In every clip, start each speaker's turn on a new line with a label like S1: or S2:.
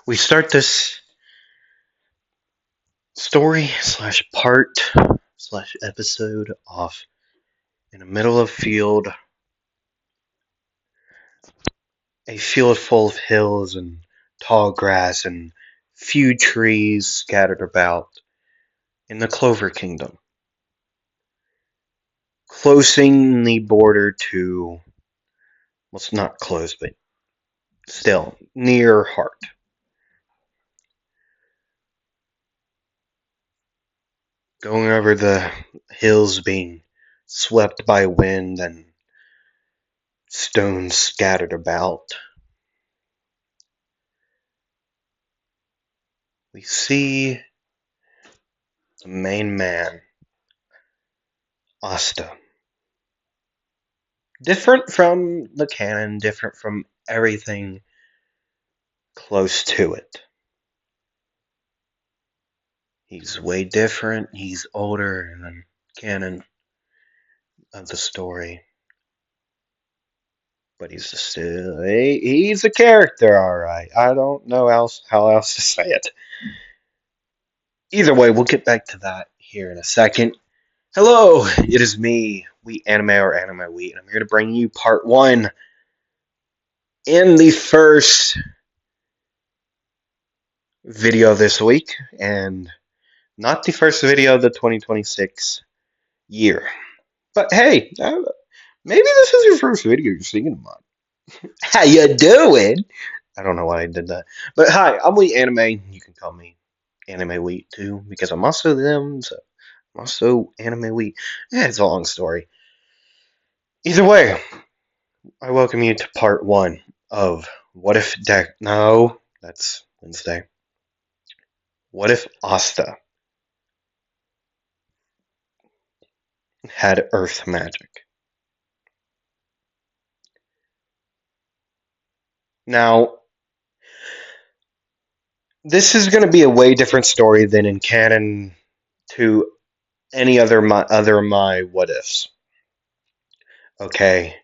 S1: We start this story slash part slash episode off in the middle of a field full of hills and tall grass and few trees scattered about in the Clover Kingdom, closing the border to, well, it's not close, but still near Heart. Going over the hills being swept by wind and stones scattered about, we see the main man, Asta. Different from the canon, different from everything close to it. He's way different, he's older than canon of the story. But he's a character, alright. I don't know how else to say it. Either way, we'll get back to that here in a second. Hello, it is me, We Anime or Anime We, and I'm here to bring you part one in the first video this week, and not the first video of the 2026 year. But hey, maybe this is your first video you're seeing about. How you doing? I don't know why I did that. But hi, I'm Wheat Anime. You can call me Anime Wheat too, because I'm also them, so I'm also Anime Wheat. Yeah, it's a long story. Either way, I welcome you to part one of What If No, that's Wednesday. What if Asta had Earth magic? Now, this is going to be a way different story than in canon to any other my what ifs. Okay,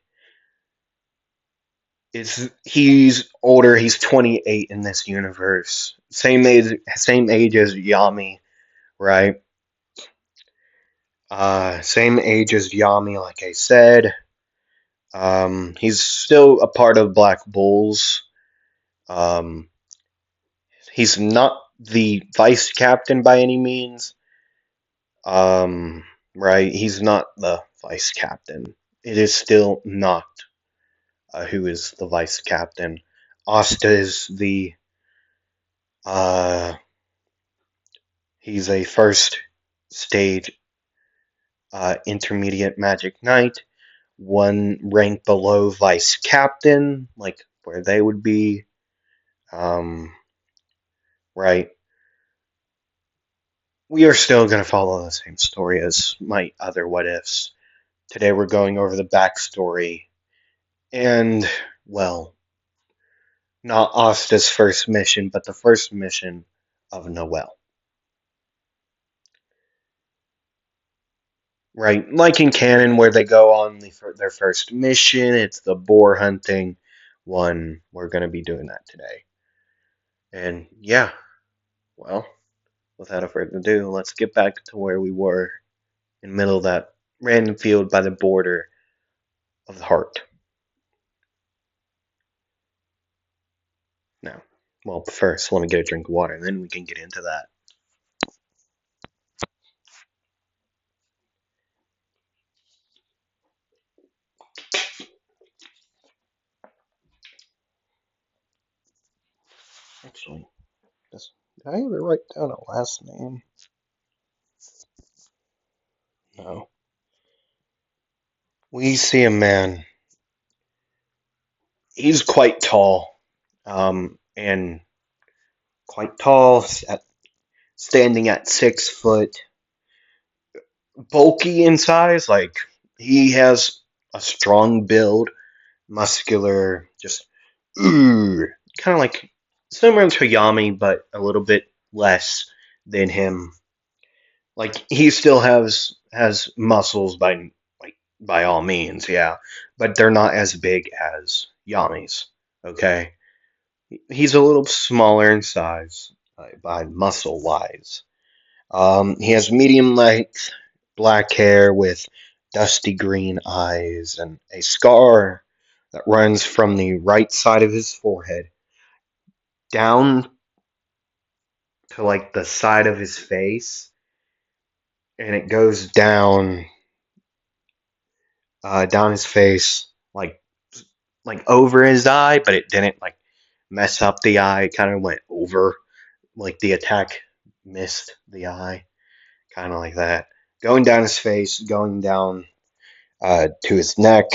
S1: he's older. He's 28 in this universe. Same age as Yami, right? Same age as Yami, like I said. He's still a part of Black Bulls. Um, he's not the vice captain by any means. Right? He's not the vice captain. It is still not who is the vice captain. Asta is the uh, he's a first stage intermediate magic knight, one rank below vice captain, like where they would be. Right. We are still going to follow the same story as my other what ifs. Today we're going over the backstory and, well, not Asta's first mission, but the first mission of Noelle. Right, like in canon, where they go on their first mission, it's the boar hunting one. We're going to be doing that today. And yeah, well, without further ado, let's get back to where we were in the middle of that random field by the border of the heart. Now, well, first, let me get a drink of water, and then we can get into that. Actually, did I ever write down a last name? No. We see a man. He's quite tall, and quite tall, standing at 6 foot, bulky in size. Like he has a strong build, muscular, just kind of like similar to Yami, but a little bit less than him. Like he still has muscles by all means, yeah, but they're not as big as Yami's. Okay, He's a little smaller in size, by muscle wise. He has medium length black hair with dusty green eyes and a scar that runs from the right side of his forehead down to like the side of his face, and it goes down his face like over his eye, but it didn't like mess up the eye. It kind of went over, like the attack missed the eye, kind of like that. Going down his face, going down to his neck,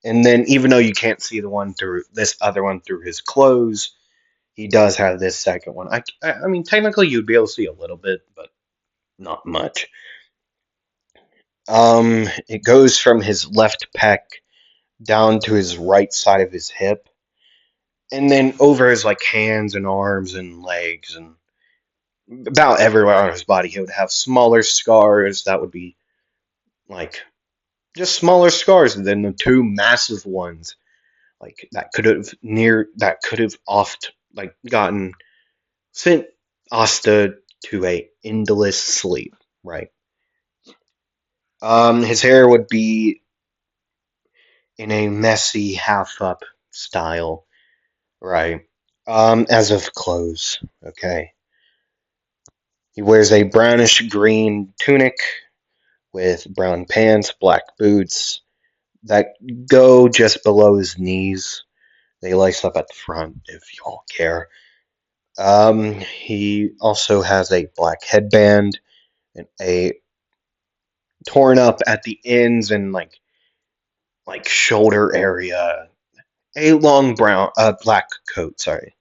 S1: and then even though you can't see the one through this other one through his clothes, he does have this second one. I mean, technically you'd be able to see a little bit, but not much. It goes from his left pec down to his right side of his hip, and then over his like hands and arms and legs and about everywhere on his body. He would have smaller scars that would be like just smaller scars than the two massive ones like that could have oft like gotten sent Asta to a endless sleep, right? His hair would be in a messy half up style, right? As of clothes, okay. He wears a brownish green tunic with brown pants, black boots that go just below his knees. They lace up at the front if y'all care. He also has a black headband and a torn up at the ends and like shoulder area. A long black coat. Sorry.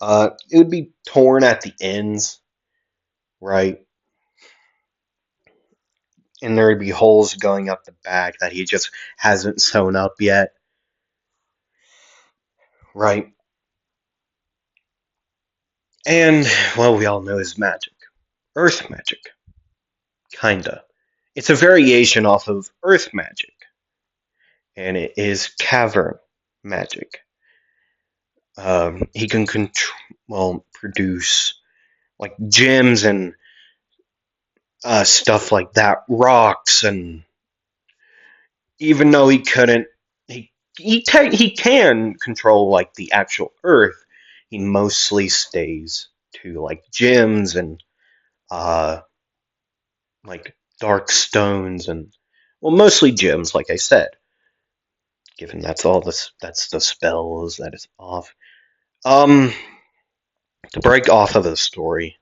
S1: It would be torn at the ends, right? And there would be holes going up the back that he just hasn't sewn up yet, right? And well, we all know his magic, Earth magic, kinda. It's a variation off of Earth magic, and it is cavern magic. He can produce like gems and stuff like that, rocks, and even though he couldn't, he can control like the actual Earth. He mostly stays to like gems and uh like dark stones and well, mostly gems, like I said. Given that's the spells that is off. Um, to break off of the story,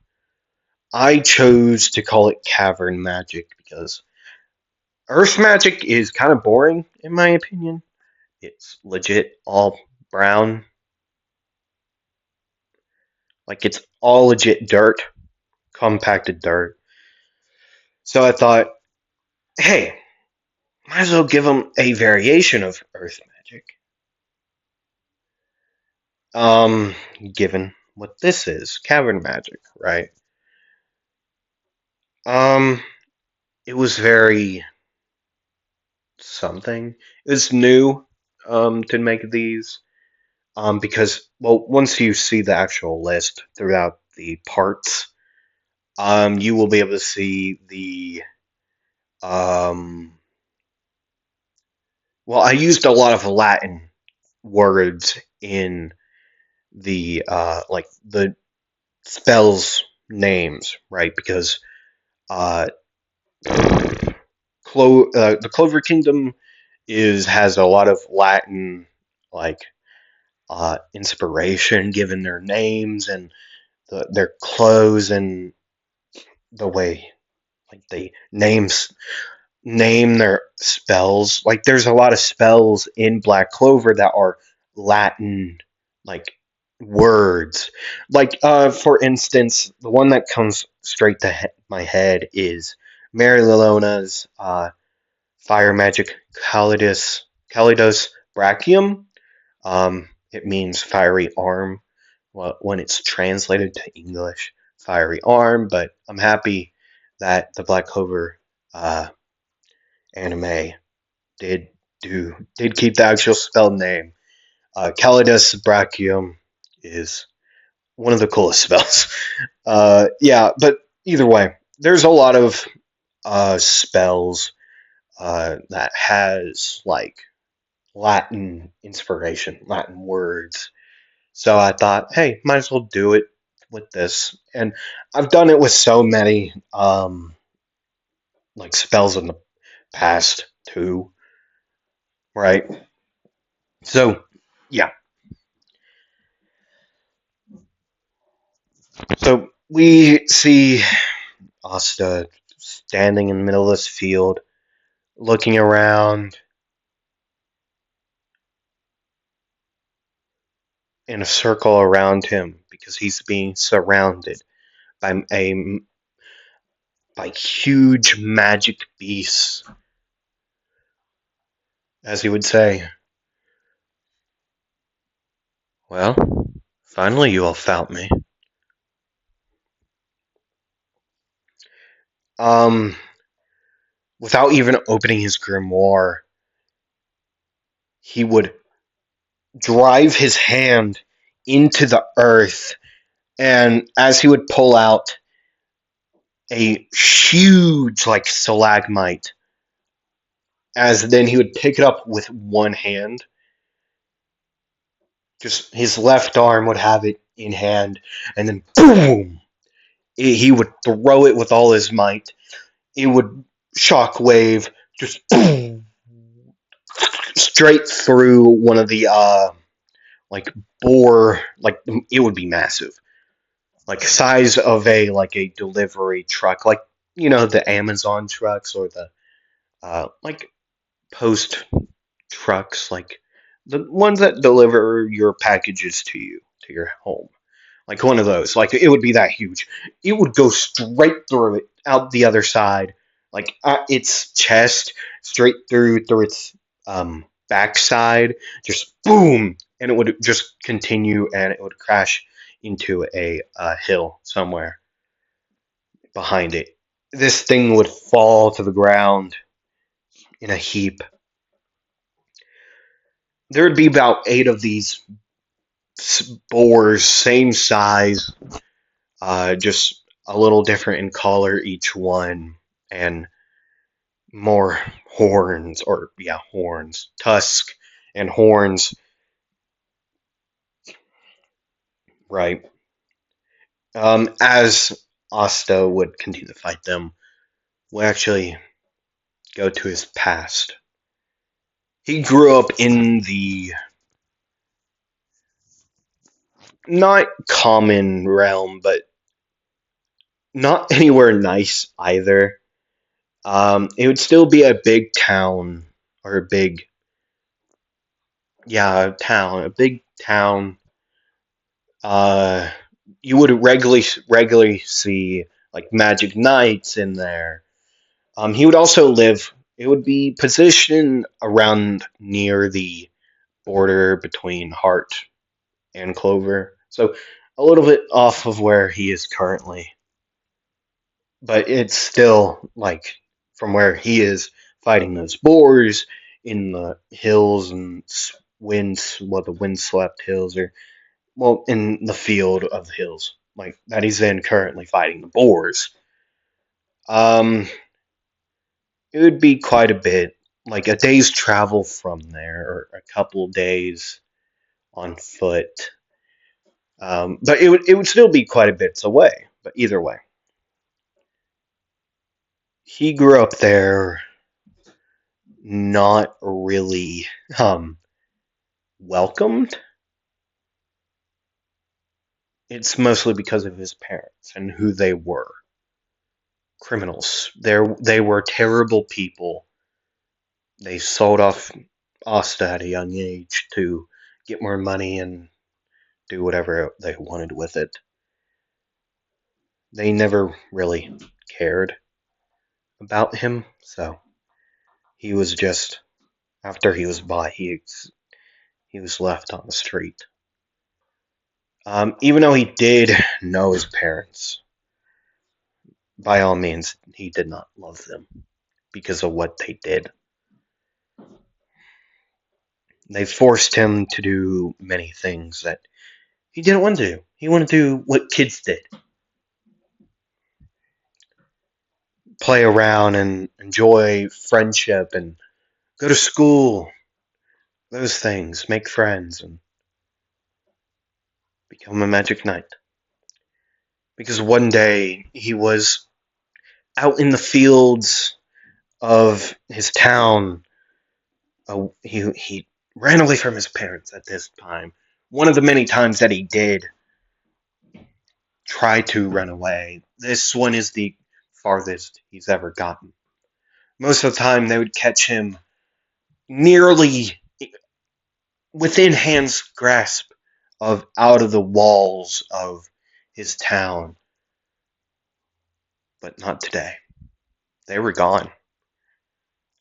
S1: I chose to call it cavern magic because Earth magic is kind of boring, in my opinion. It's legit all brown. Like, it's all legit dirt, compacted dirt. So I thought, hey, might as well give them a variation of Earth magic. Um, Given what this is, cavern magic, right? Um, it was very something. It was new, to make these. Because well, once you see the actual list throughout the parts, you will be able to see the um. Well, I used a lot of Latin words in the like the spells names, right? Because uh, the Clover Kingdom has a lot of Latin like inspiration given their names and their clothes and the way like they name their spells. Like there's a lot of spells in Black Clover that are Latin like words. Like for instance, the one that comes straight to my head is Mary Lilona's fire magic Kalidos Brachium. It means fiery arm when it's translated to English, fiery arm. But I'm happy that the Black Clover uh, anime did did keep the actual spell name. Calidus Brachium is one of the coolest spells. Yeah, but either way, there's a lot of spells that has like Latin inspiration, Latin words. So I thought, hey, might as well do it with this. And I've done it with so many like spells in the past too, right? So yeah. So we see Asta standing in the middle of this field, looking around in a circle around him because he's being surrounded by a by huge magic beasts, as he would say. Well, finally you all found me. Um, without even opening his grimoire, he would drive his hand into the earth, and as he would pull out a huge, like, stalagmite, as then he would pick it up with one hand. Just his left arm would have it in hand, and then boom! He would throw it with all his might. It would shockwave just boom, straight through one of the like boar, like it would be massive, like size of a delivery truck, like the Amazon trucks or the like post trucks, like the ones that deliver your packages to your home. Like one of those. Like it would be that huge. It would go straight through it, out the other side, like its chest, straight through its backside, just boom, and it would just continue, and it would crash into a hill somewhere behind it. This thing would fall to the ground in a heap. There would be about 8 of these boars, same size, just a little different in color each one, and more horns, or yeah, horns, tusk and horns, right? As Asta would continue to fight them, we actually go to his past. He grew up in the not common realm, but not anywhere nice either. It would still be a big town, or a big, yeah, town, a big town. Uh, you would regularly see like magic knights in there. He would also live. It would be positioned around near the border between Heart and Clover, so a little bit off of where he is currently, but it's still like from where he is fighting those boars in the hills and the windswept hills, or well, in the field of hills, like that he's in currently fighting the boars. Um, it would be quite a bit, like a day's travel from there, or a couple of days on foot. But it would still be quite a bit away. But either way, he grew up there, not really welcomed. It's mostly because of his parents and who they were. Criminals. They were terrible people. They sold off Asta at a young age to get more money and do whatever they wanted with it. They never really cared about him, so he was just, after he was bought, he was left on the street. Even though he did know his parents, by all means, he did not love them because of what they did. They forced him to do many things that He didn't want to. He wanted to do what kids did. Play around and enjoy friendship and go to school. Those things. Make friends and become a magic knight. Because one day he was out in the fields of his town. He ran away from his parents at this time. One of the many times that he did try to run away. This one is the farthest he's ever gotten. Most of the time, they would catch him nearly within hand's grasp of out of the walls of his town. But not today. They were gone.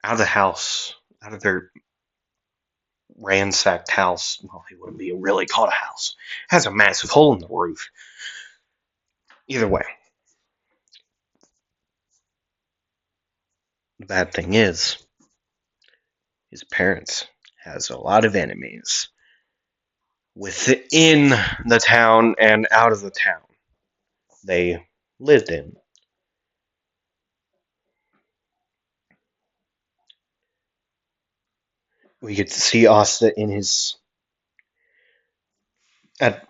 S1: Out of the house. Out of their ransacked house. Well, it wouldn't be really called a house. It has a massive hole in the roof. Either way. The bad thing is, his parents has a lot of enemies within the town and out of the town they lived in. We get to see Asta in his at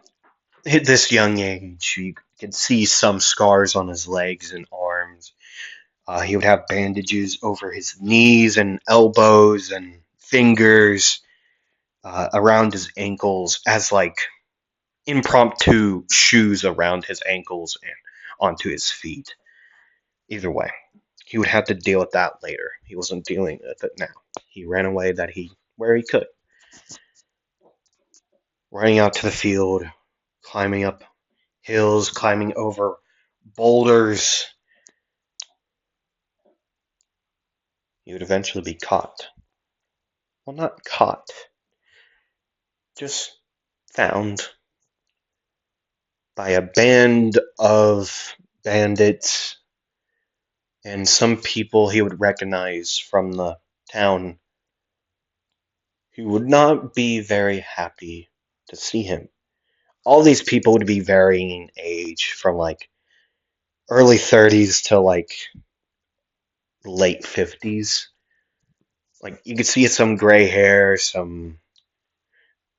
S1: this young age. You can see some scars on his legs and arms. He would have bandages over his knees and elbows and fingers, around his ankles, as like impromptu shoes around his ankles and onto his feet. Either way, he would have to deal with that later. He wasn't dealing with it now. He ran away where he could. Running out to the field, climbing up hills, climbing over boulders. He would eventually be caught. Well, not caught, just found by a band of bandits and some people he would recognize from the town who would not be very happy to see him. All these people would be varying in age from like early 30s to like late 50s. Like you could see some gray hair, some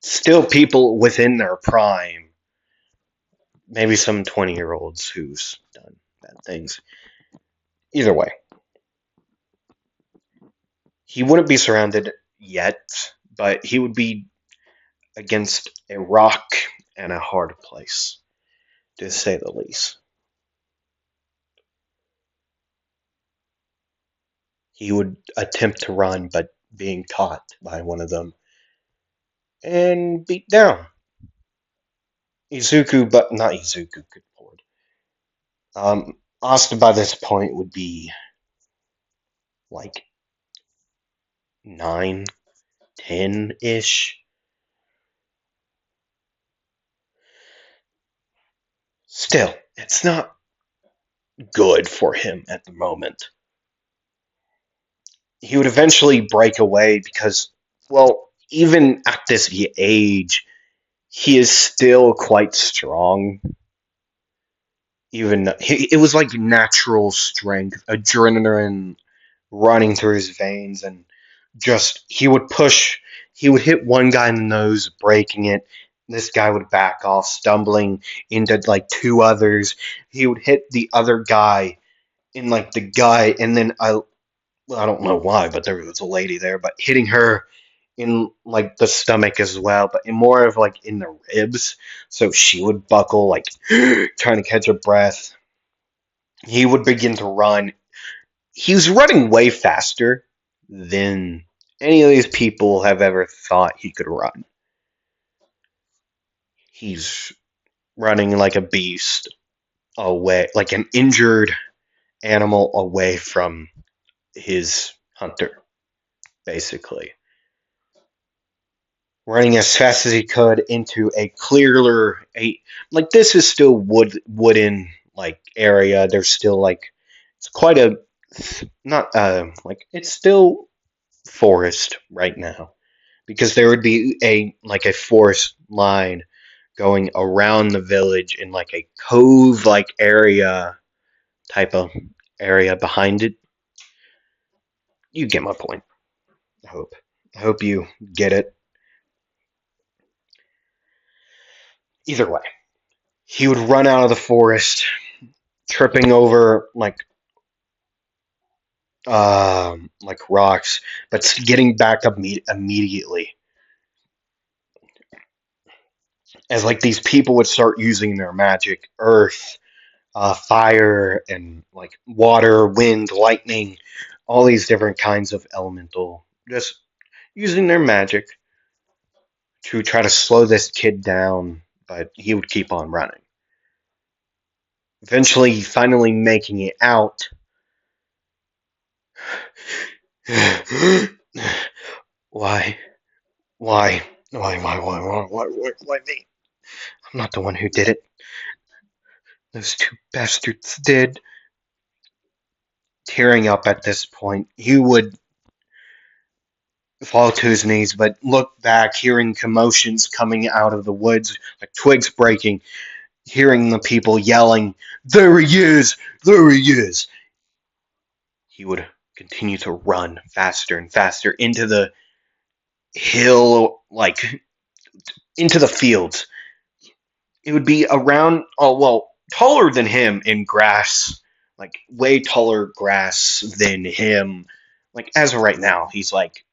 S1: still people within their prime. Maybe some 20-year-olds who's done bad things. Either way, he wouldn't be surrounded yet, but he would be against a rock and a hard place, to say the least. He would attempt to run, but being caught by one of them and beat down. Izuku, but not Izuku, good lord. Asta by this point would be like 9, 10-ish. Still, it's not good for him at the moment. He would eventually break away because, well, even at this age, he is still quite strong. Even it was like natural strength, adrenaline running through his veins, and just he would push. He would hit one guy in the nose, breaking it. This guy would back off, stumbling into like two others. He would hit the other guy in like the guy, and then I don't know why, but there was a lady there, but hitting her in like the stomach as well, but in more of like in the ribs. So she would buckle, like trying to catch her breath. He would begin to run. He was running way faster than any of these people have ever thought he could run. He's running like a beast away, like an injured animal away from his hunter, basically. Running as fast as he could into a clearer, like this is still wooden like area. There's still like it's quite a not like it's still forest right now because there would be a forest line going around the village in like a cove-like area, type of area behind it. You get my point. I hope. I hope you get it. Either way, he would run out of the forest, tripping over like rocks, but getting back up immediately. As like these people would start using their magic, earth, fire, and like water, wind, lightning, all these different kinds of elemental, just using their magic to try to slow this kid down, but he would keep on running. Eventually, finally making it out. Why? Why? Why me? I'm not the one who did it. Those two bastards did. Tearing up at this point, he would fall to his knees, but look back, hearing commotions coming out of the woods, like twigs breaking, hearing the people yelling, "There he is! There he is!" He would continue to run faster and faster into the hill, like into the fields. It would be around, oh, well, taller than him in grass, like way taller grass than him. Like, as of right now, he's like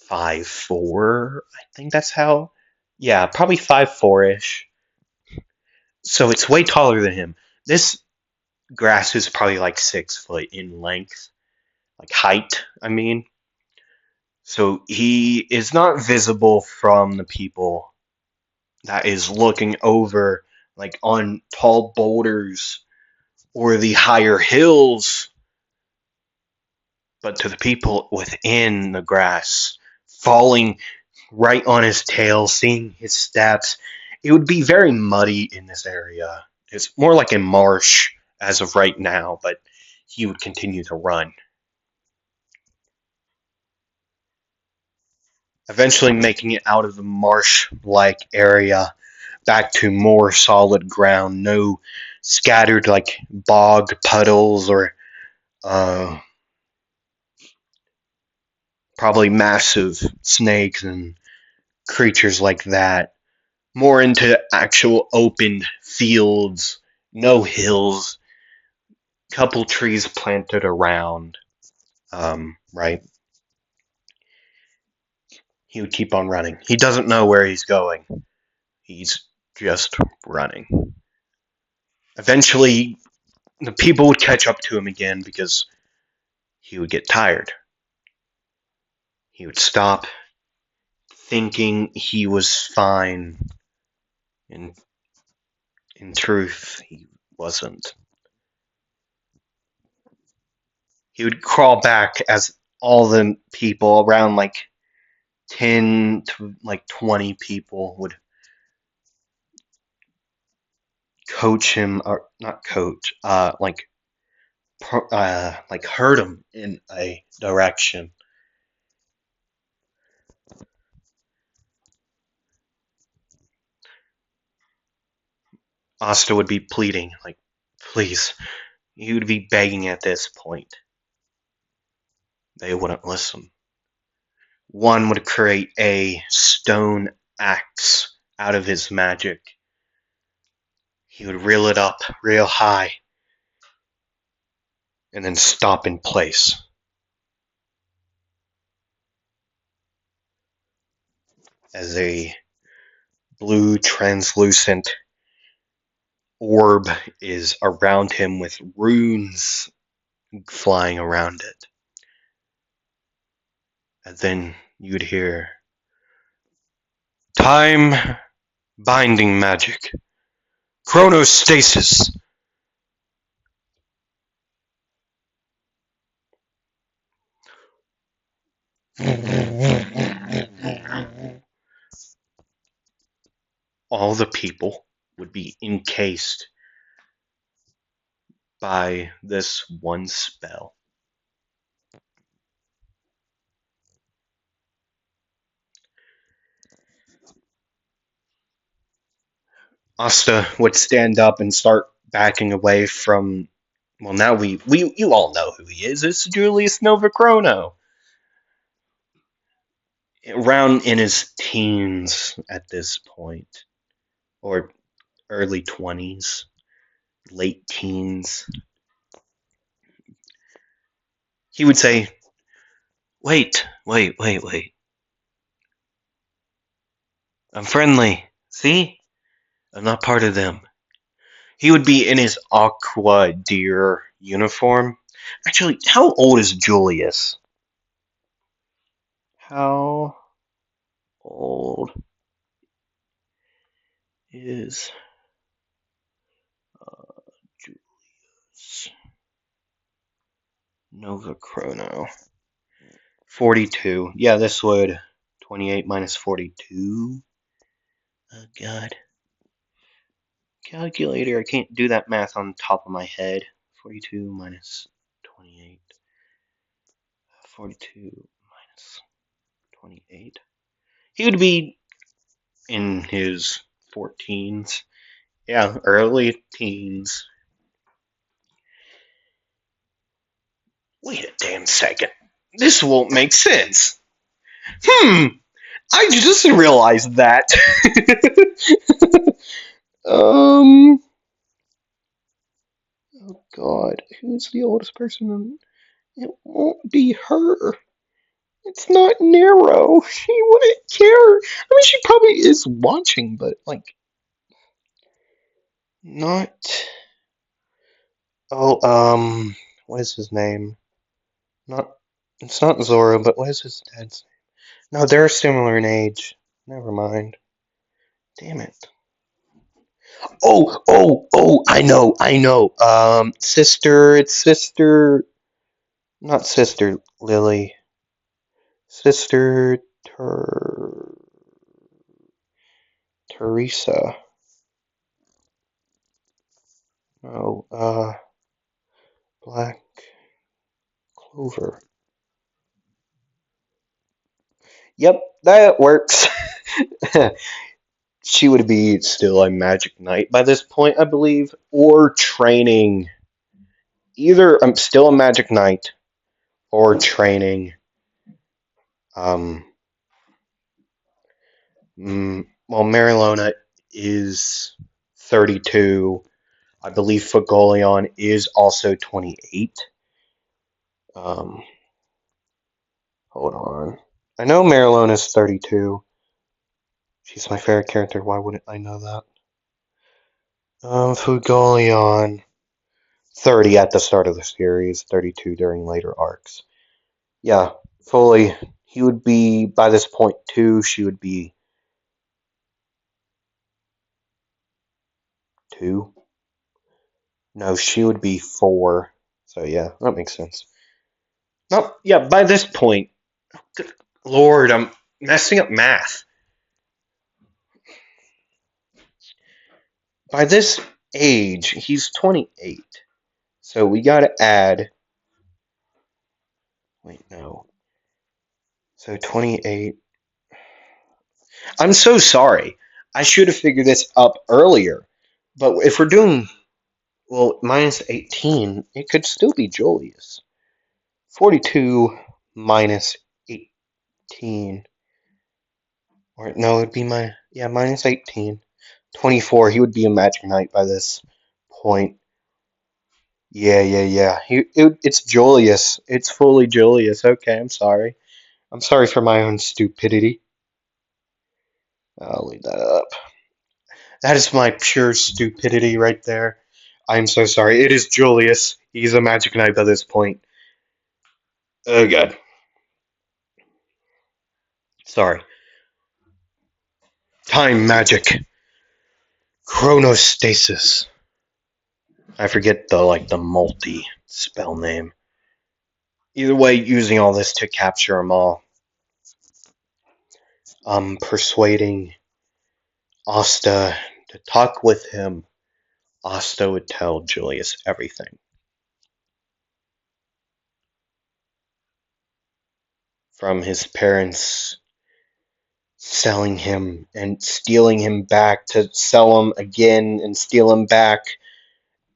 S1: 5'4". I think that's how. Yeah, probably 5'4" ish. So it's way taller than him. This grass is probably like 6 foot in length, like height, I mean. So he is not visible from the people that is looking over, like on tall boulders or the higher hills, but to the people within the grass, falling right on his tail, seeing his steps. It would be very muddy in this area. It's more like a marsh as of right now, but he would continue to run. Eventually making it out of the marsh-like area back to more solid ground, no scattered like bog puddles or uh, probably massive snakes and creatures like that. More into actual open fields, no hills, couple trees planted around. Right? He would keep on running. He doesn't know where he's going. He's just running. Eventually, the people would catch up to him again because he would get tired. He would stop, thinking he was fine. In in truth, he wasn't. He would crawl back as all the people around like 10 to like 20 people would coach him, or not coach, like herd him in a direction. Asta would be pleading, like, please. He would be begging at this point. They wouldn't listen. One would create a stone axe out of his magic. He would reel it up real high and then stop in place. As a blue translucent orb is around him with runes flying around it. And then you'd hear time binding magic. Chronostasis. All the people would be encased by this one spell. Asta would stand up and start backing away from. Well, now we you all know who he is. It's Julius Novachrono. Around in his teens at this point, or early 20s, late teens, he would say, wait. I'm friendly. See? I'm not part of them. He would be in his Aqua Deer uniform. Actually, how old is Julius? How old is Julius Novachrono? 42. Yeah, this would 28 minus 42. Oh god. Calculator, I can't do that math on top of my head. 42 minus 28. 42 minus 28. He would be in his 14s. Yeah, early teens. Wait a damn second. This won't make sense. I just realized that. um. Oh God, who's the oldest person? It won't be her. It's not Nero. She wouldn't care. I mean, she probably is watching, but like, not. Oh, what is his name? Not. It's not Zoro, but what is his dad's name? No, they're similar in age. Never mind. Damn it. Oh, I know. Sister, it's sister, not sister Lily. Sister Teresa. No, Black Clover. Yep, that works. She would be still a Magic Knight by this point, I believe, or training. Either I'm still a Magic Knight or training. Um, well, Marilona is 32. I believe Fagolion is also 28. Um, hold on. I know Marilona is 32. She's my favorite character. Why wouldn't I know that? Fugolion, 30 at the start of the series, 32 during later arcs. Yeah, fully. He would be, by this point, 2. She would be 2. No, she would be 4. So, yeah, that makes sense. No, yeah, by this point, good Lord, I'm messing up math. By this age, he's 28. So we gotta add. Wait, no. So 28. I'm so sorry. I should have figured this up earlier. But if we're doing, well, minus 18, it could still be Julius. 42 minus 18. Or, no, it'd be minus 18. 24, he would be a Magic Knight by this point. Yeah. It's Julius. It's fully Julius. Okay, I'm sorry. I'm sorry for my own stupidity. I'll leave that up. That is my pure stupidity right there. I'm so sorry. It is Julius. He's a Magic Knight by this point. Oh god. Sorry. Time magic. Chronostasis. I forget the multi spell name. Either way, using all this to capture them all. Persuading Asta to talk with him. Asta would tell Julius everything. From his parents' selling him and stealing him back to sell him again and steal him back.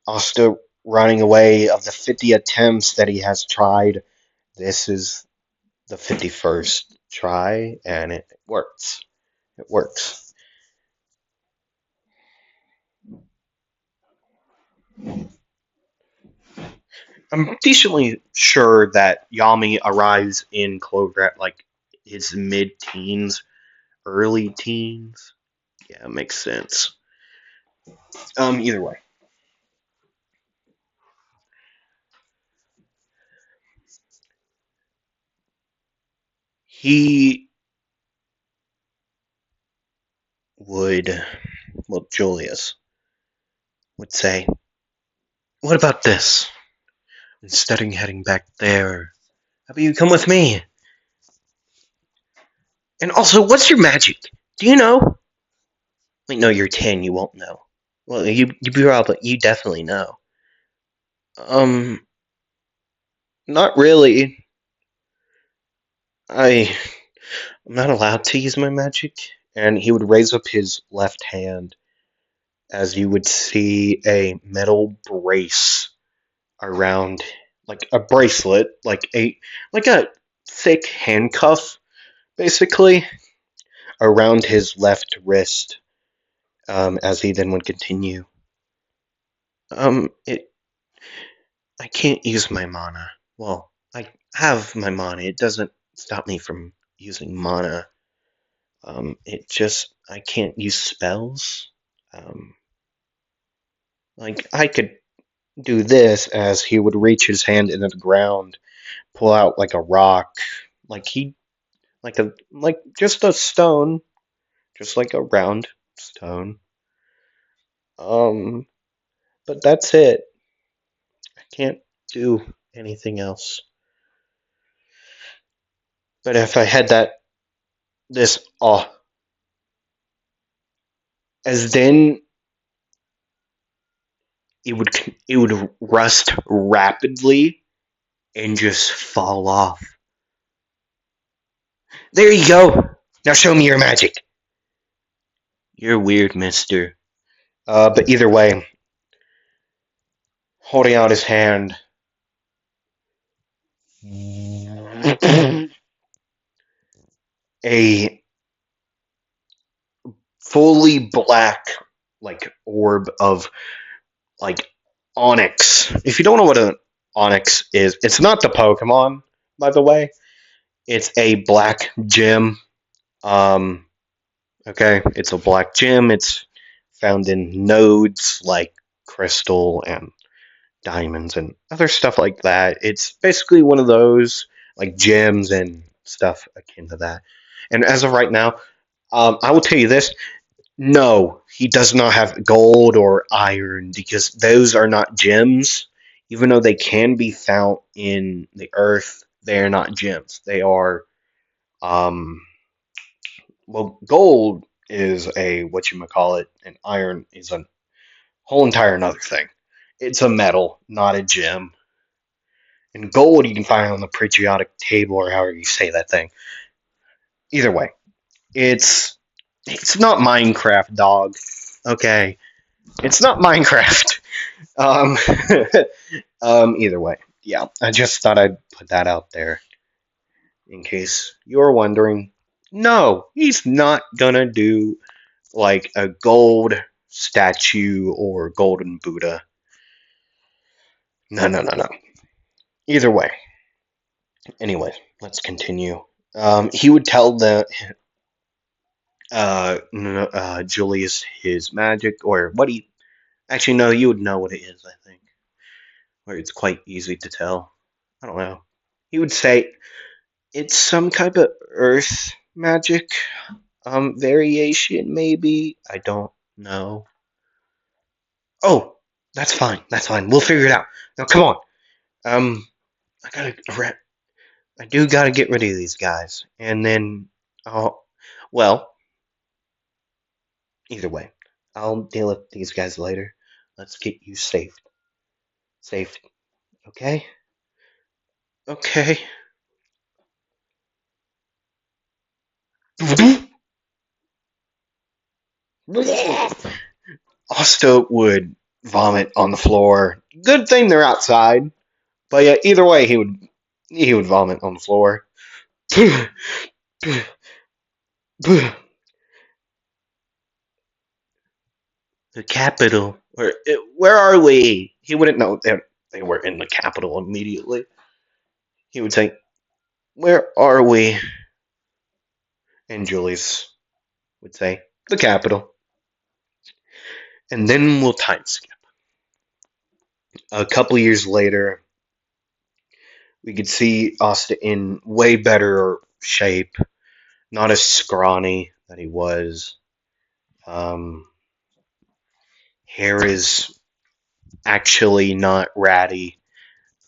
S1: Asta running away of the 50 attempts that he has tried. This is the 51st try, and it works. It works. I'm decently sure that Yami arrives in Clover at like his mid-teens, early teens. Yeah, it makes sense. Either way, he would, well, Julius would say, "What about this? Instead of heading back there, how about you come with me? And also, what's your magic? Do you know?" Wait, no, you're 10. You won't know. Well, you definitely know. Um, not really. I'm not allowed to use my magic. And he would raise up his left hand as you would see a metal brace around, like a bracelet, like a thick handcuff, basically, around his left wrist. As he then would continue. It I can't use my mana. Well, I have my mana. It doesn't stop me from using mana. It just I can't use spells. Um, like I could do this as he would reach his hand into the ground, pull out like a rock, like he like just a stone, just like a round stone. Um, but that's it. I can't do anything else. But if I had this as then it would rust rapidly and just fall off. There you go. Now show me your magic. You're weird, mister. But either way, holding out his hand, a fully black like orb of like onyx. If you don't know what an onyx is, it's not the Pokemon, by the way. It's a black gem. Um, okay, it's a black gem. It's found in nodes like crystal and diamonds and other stuff like that. It's basically one of those like gems and stuff akin to that. And as of right now, I will tell you this: no, he does not have gold or iron because those are not gems. Even though they can be found in the earth, they are not gems. They are, um, well, gold is a what you call it, and iron is a whole entire another thing. It's a metal, not a gem. And gold you can find on the periodic table or however you say that thing. Either way, it's not Minecraft, dog. Okay, it's not Minecraft. Um, either way, yeah. I just thought I'd put that out there in case you're wondering. No, he's not gonna do like a gold statue or golden Buddha. No, no, no, no. Either way. Anyway, let's continue. He would tell Julius his magic or what he. Actually, no, you would know what it is. I think, or it's quite easy to tell. I don't know. He would say it's some type of earth magic, variation maybe. I don't know. Oh, that's fine. That's fine. We'll figure it out. Now, come on. Um, I gotta. I do gotta get rid of these guys, and then I'll. Well, either way, I'll deal with these guys later. Let's get you safe. Safe. Okay? Okay. Asta would vomit on the floor. Good thing they're outside, but yeah, either way, he would vomit on the floor. The capital. Where are we? He wouldn't know that they were in the capital immediately. He would say, "Where are we?" And Julius would say, "The capital." And then we'll time skip. A couple years later, we could see Asta in way better shape, not as scrawny that he was. Um, Hair is actually not ratty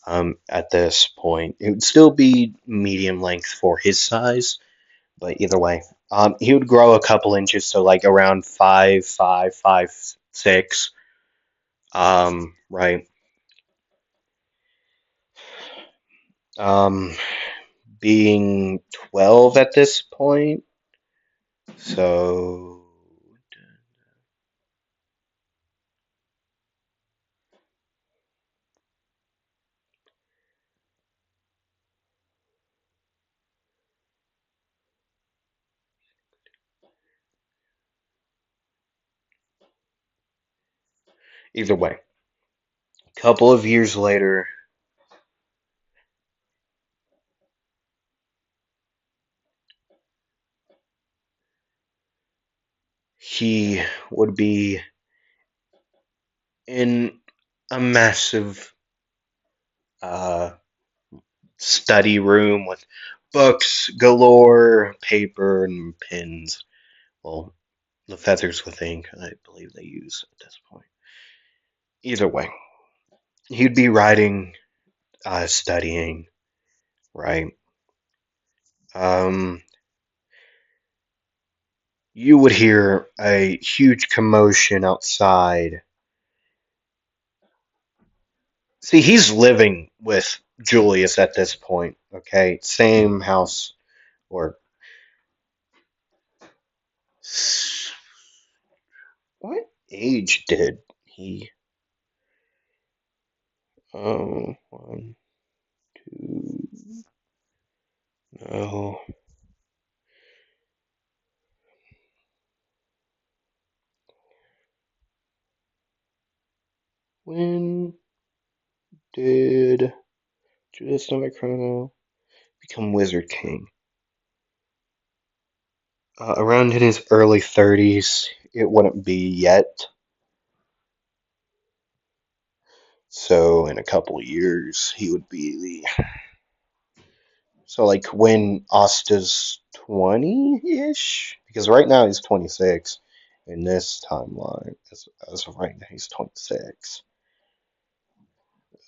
S1: at this point. It would still be medium length for his size, but either way, he would grow a couple inches, so like around 5'5", 5'6". Right. Um, Being 12 at this point, so either way, a couple of years later, he would be in a massive uh, study room with books galore, paper, and pens. Well, the feathers with ink, I believe they use at this point. Either way, he'd be writing, studying, right? Um, you would hear a huge commotion outside. See, he's living with Julius at this point, okay? Same house, or what age did he? One, two, no. When did Julius Chrono become Wizard King? Around in his early 30s. It wouldn't be yet. So in a couple of years, he would be the. So like when Asta's 20-ish, because right now he's 26 in this timeline. As of right now, he's 26.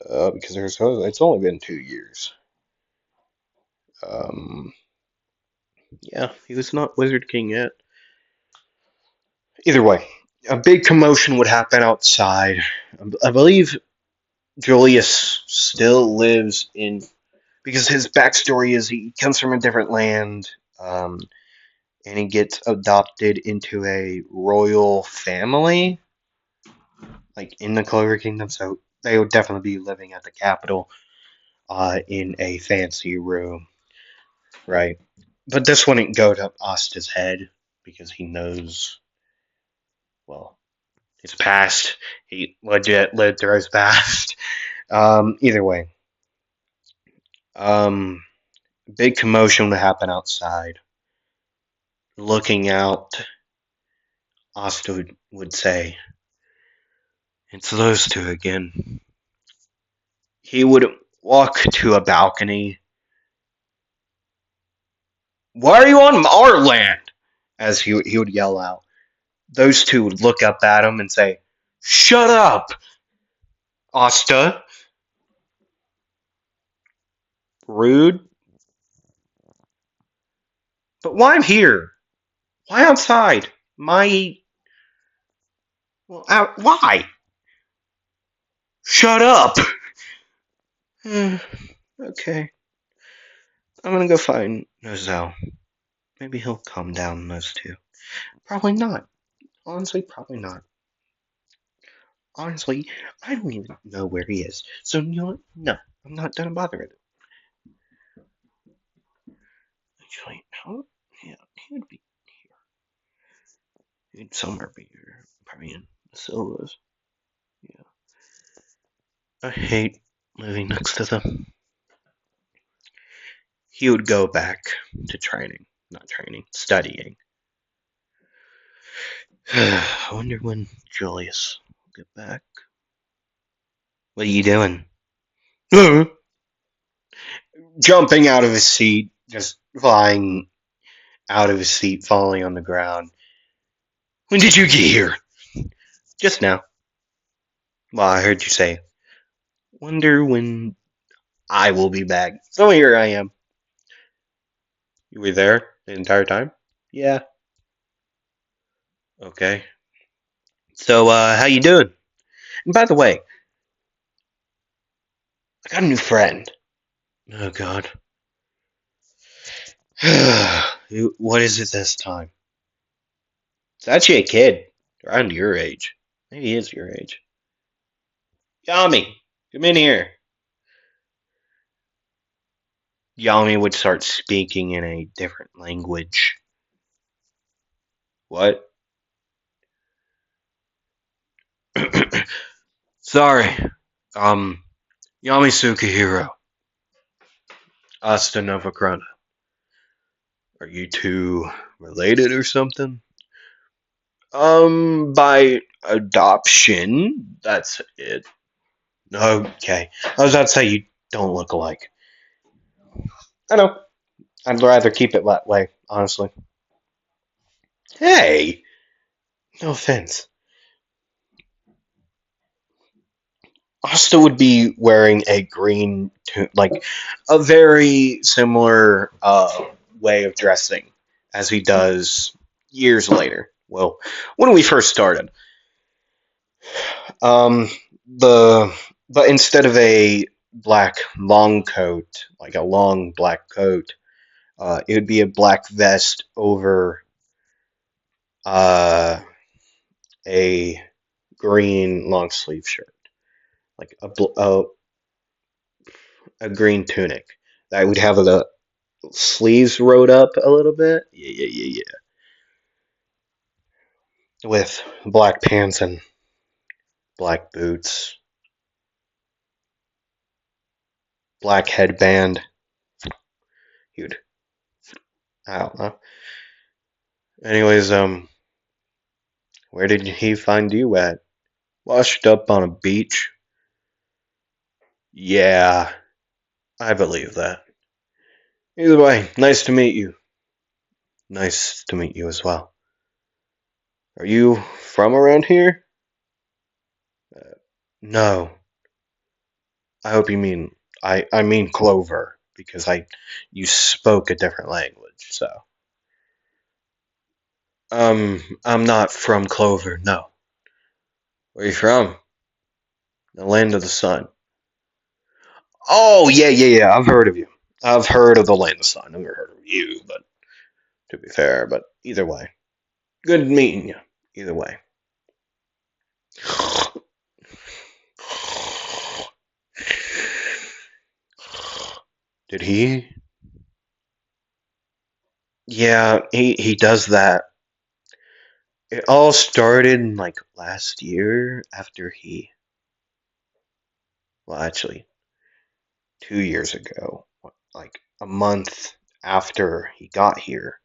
S1: Because it's only been 2 years. Um, yeah, he was not Wizard King yet. Either way, a big commotion would happen outside. I believe Julius still lives in, because his backstory is he comes from a different land, and he gets adopted into a royal family, like in the Clover Kingdom. So they would definitely be living at the capital, in a fancy room, right? But this wouldn't go to Asta's head because he knows, well, his past. He legit lived through his past. Either way, um, big commotion would happen outside. Looking out, Asta would say, "It's those two again." He would walk to a balcony. "Why are you on our land?" As he would yell out. Those two would look up at him and say, "Shut up, Asta." Rude. But why I'm here? Why outside? My. Well, why? Shut up! Okay. I'm gonna go find Nozel. Maybe he'll calm down those two. Probably not. Honestly, probably not. Honestly, I don't even know where he is. So, you know what? No, I'm not gonna bother with it. Actually, how? Yeah, he would be here. He'd somewhere be here. Probably in the Silvas. Yeah. I hate living next to them. He would go back to training. Not training, studying. I wonder when Julius will get back. What are you doing? Jumping out of his seat, just flying out of his seat, falling on the ground. When did you get here? Just now. Well, I heard you say, wonder when I will be back. So here I am. You were there the entire time? Yeah. Okay. So, how you doing? And by the way, I got a new friend. Oh, God. What is it this time? It's actually a kid around your age. Maybe he is your age. Yami, come in here. Yami would start speaking in a different language. What? Sorry. Um, Yami Sukahiro. Asta Novakrona. Are you two related or something? By adoption. That's it. Okay. I was about to say you don't look alike. I know. I'd rather keep it that way, honestly. Hey! No offense. Asta would be wearing a green, like a very similar way of dressing as he does years later. Well, when we first started, um, the but instead of a black long coat, like a long black coat, it would be a black vest over uh, a green long sleeve shirt, like a green tunic that would have the sleeves rolled up a little bit. Yeah. With black pants and black boots, black headband. Huge. I don't know. Anyways, where did he find you at? Washed up on a beach? Yeah, I believe that. Either way, nice to meet you. Nice to meet you as well. Are you from around here? No. I hope you mean I mean Clover because I you spoke a different language. So, I'm not from Clover. No. Where are you from? The land of the sun. Oh, yeah. I've heard of you. I've heard of the land of the sun. I've never heard of you, but to be fair, but either way. Good meeting you. Either way. Did he? Yeah, he does that. It all started like last year after well, actually, 2 years ago, like a month after he got here.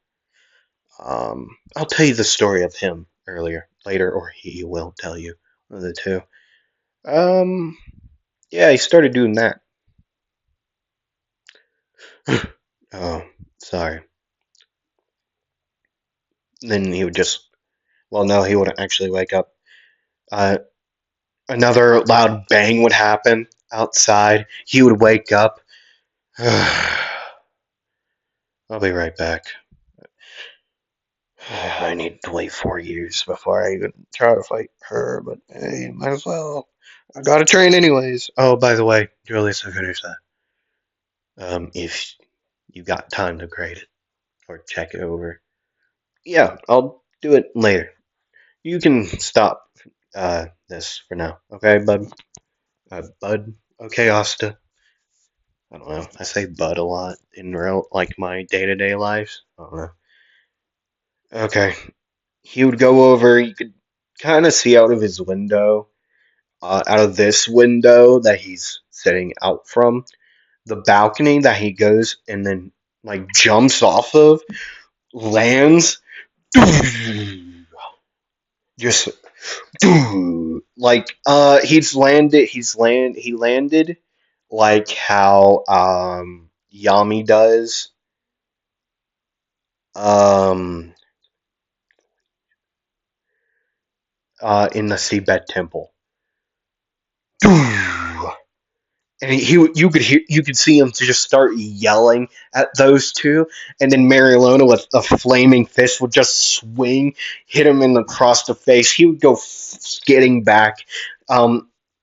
S1: I'll tell you the story of him later, or he will tell you, one of the two. Um, yeah, he started doing that. Oh, sorry. Then he would just, well, no, he wouldn't actually wake up. Uh, Another loud bang would happen outside. He would wake up. I'll be right back. I need to wait 4 years before I even try to fight her, but hey, might as well. I gotta train anyways. Oh, by the way, Julius, I finished that. If you got time to grade it or check it over, yeah, I'll do it later. You can stop this for now, okay, bud? Bud? Okay, Asta. I don't know. I say bud a lot in real, like my day-to-day life. I don't know. Okay. He would go over, you could kind of see out of his window, out of this window that he's sitting out from, the balcony that he goes and then, like, jumps off of, lands, just, like, he landed like how, Yami does, um, in the Seabed Temple. And you could hear, you could see him to just start yelling at those two, and then Marielona with a flaming fist would just swing, hit him in across the face. He would go skidding back.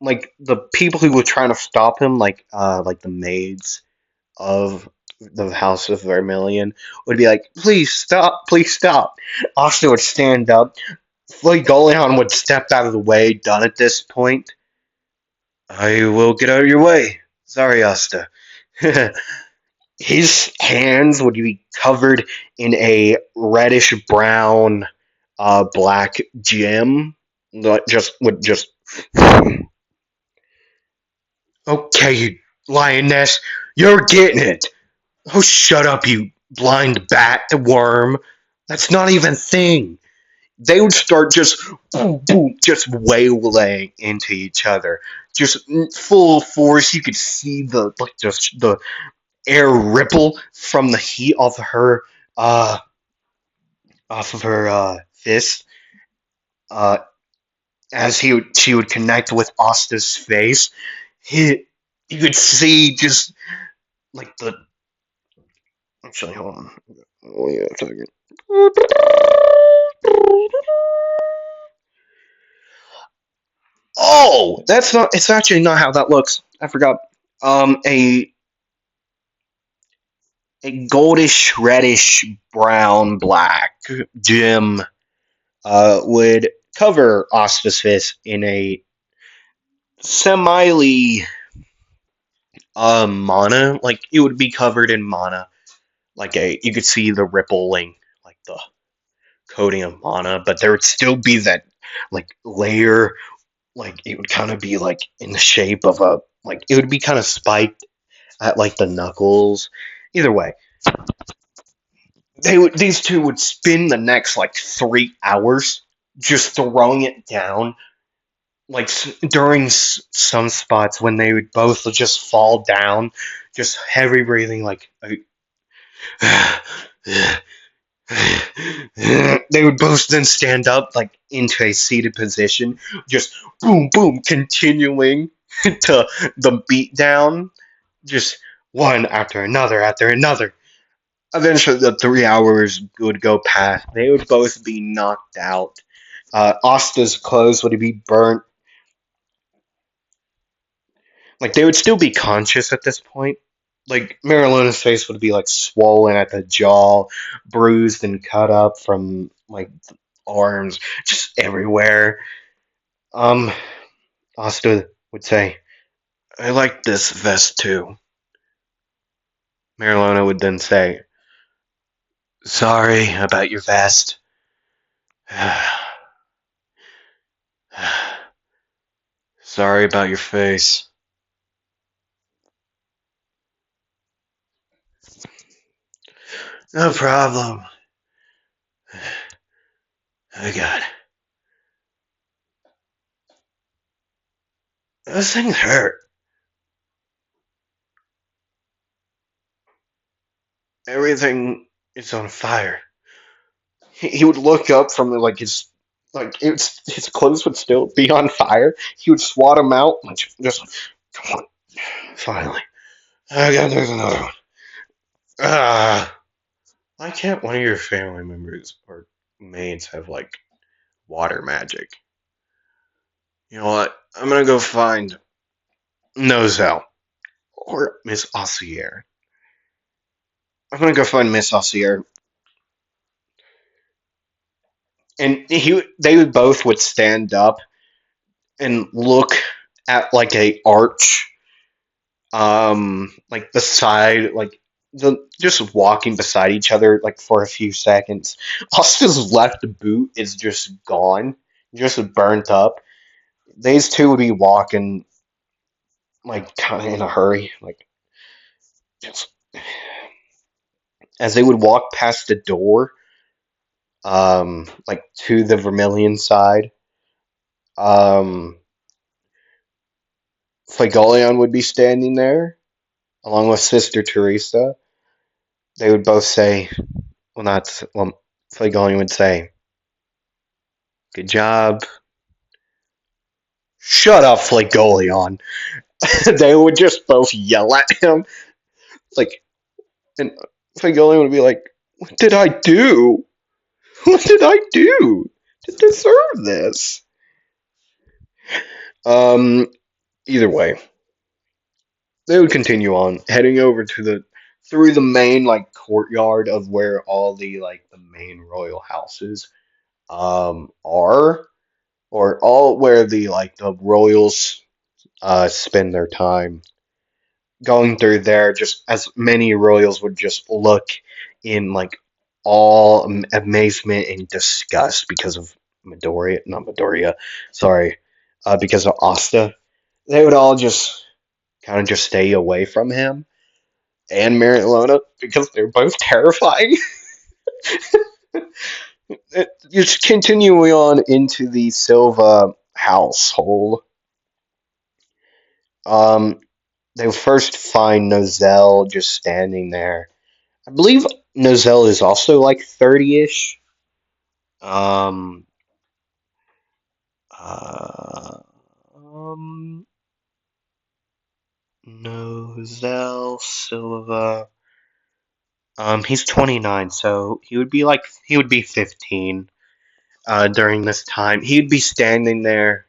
S1: Like the people who were trying to stop him, like the maids of the House of Vermilion, would be like, "Please stop! Please stop!" Austin would stand up. Like Goleon would step out of the way. Done at this point. I will get out of your way. Sorry, Asta. His hands would be covered in a reddish brown, black gem. Just. Okay, you lioness, you're getting it. Oh, shut up, you blind bat worm. That's not even a thing. They would start just boom, boom, just waylaying into each other, just full force. You could see the like just the air ripple from the heat uh, off of her fist, uh, as she would connect with Asta's face. He, you could see just like the. Actually, hold on. Oh yeah, a second. Oh, that's not. It's actually not how that looks. I forgot. Um, a a goldish, reddish, brown, black gem would cover Ostasis in a semi mana. Like it would be covered in mana. Like a you could see the rippling, like the coating of mana, but there would still be that like layer. Like it would kind of be like in the shape of a like it would be kind of spiked at like the knuckles. Either way, these two would spend the next like 3 hours just throwing it down. Like during some spots when they would both just fall down, just heavy breathing, they would both then stand up like into a seated position, just boom boom, continuing to the beat down, just one after another. Eventually, the 3 hours would go past. They would both be knocked out. Asta's clothes would be burnt. Like they would still be conscious at this point. Like Marilona's face would be like swollen at the jaw, bruised and cut up from like arms, just everywhere. Um, Asta would say, "I like this vest too." Marilona would then say, "Sorry about your vest." Sorry about your face. No problem. Oh god. Those things hurt. Everything is on fire. He would look up from like his clothes would still be on fire. He would swat them out and just come on, finally. Oh god, there's another one. Ah, why can't one of your family members or maids have like water magic? You know what? I'm gonna go find Nozel or Miss Ossier. I'm gonna go find Miss Ossier. and they would both would stand up and look at like a arch, like beside, like the just walking beside each other like for a few seconds. Asta's left boot is just gone, just burnt up. These two would be walking like kind of in a hurry, like just as they would walk past the door, like to the Vermilion side. Um, Fagolion would be standing there along with Sister Teresa. They would both say, well, not, well, Fagolion would say, good job. Shut up, Fagolion. They would just both yell at him. Like, and Fagolion would be like, what did I do? What did I do to deserve this? Um, Either way, they would continue on, heading over to the through the main like courtyard of where all the like the main royal houses are, or all where the like the royals spend their time. Going through there, just as many royals would just look in like all amazement and disgust because of Midoriya, not Midoriya, sorry, because of Asta. They would all just kind of just stay away from him and Marilona because they're both terrifying. Just continuing on into the Silva household. Um, they first find Nozel just standing there. I believe Nozel is also like 30-ish. Um, uh, um, Nozel Silva. He's 29, so he would be 15 during this time. He'd be standing there.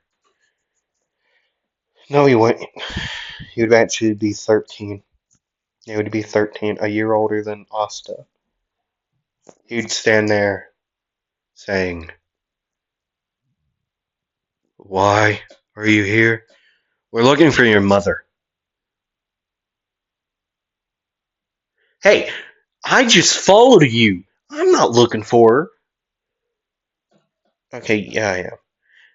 S1: No, he wouldn't. He would actually be 13. He would be 13, a year older than Asta. He'd stand there saying, why are you here? We're looking for your mother. Hey, I just followed you. I'm not looking for her. Okay, yeah.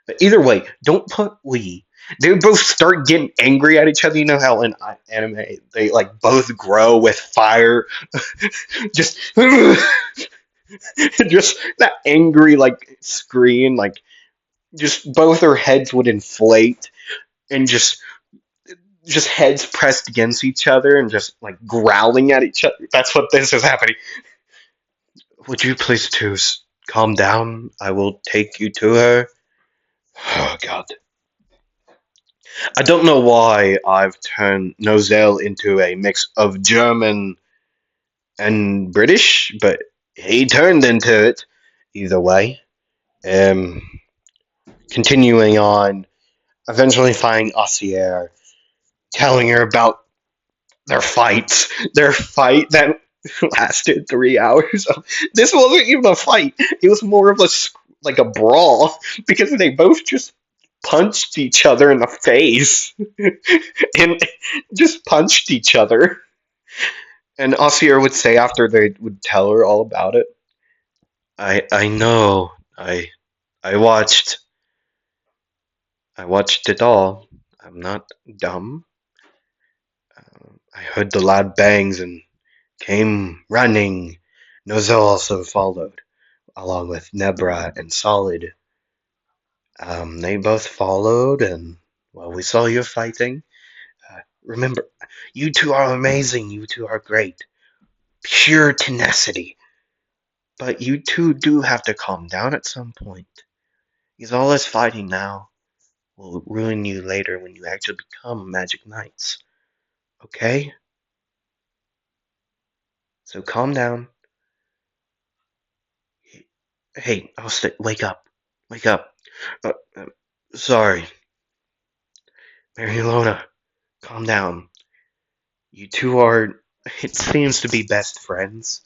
S1: But either way, don't put we. They would both start getting angry at each other. You know how in anime they like both grow with fire, just just that angry like scream, like just both their heads would inflate and just heads pressed against each other and just like growling at each other. That's what this is happening. Would you please two calm down? I will take you to her. Oh God. I don't know why I've turned Nozel into a mix of German and British, but he turned into it. Either way. Um, Continuing on, eventually finding Ossier, telling her about their fight that lasted 3 hours. This wasn't even a fight; it was more of a like a brawl because they both just punched each other in the face and just punched each other. And Ossier would say after they would tell her all about it, I know. I watched I watched it all. I'm not dumb. I heard the loud bangs and came running. Nozo also followed, along with Nebra and Solid. They both followed, and well, we saw you fighting. Remember, you two are amazing. You two are great. Pure tenacity. But you two do have to calm down at some point. Because all this fighting now will ruin you later when you actually become Magic Knights. Okay? So calm down. Hey, Asta, wake up. Wake up. Uh, uh, Sorry. Marilona, calm down. You two are, it seems to be best friends,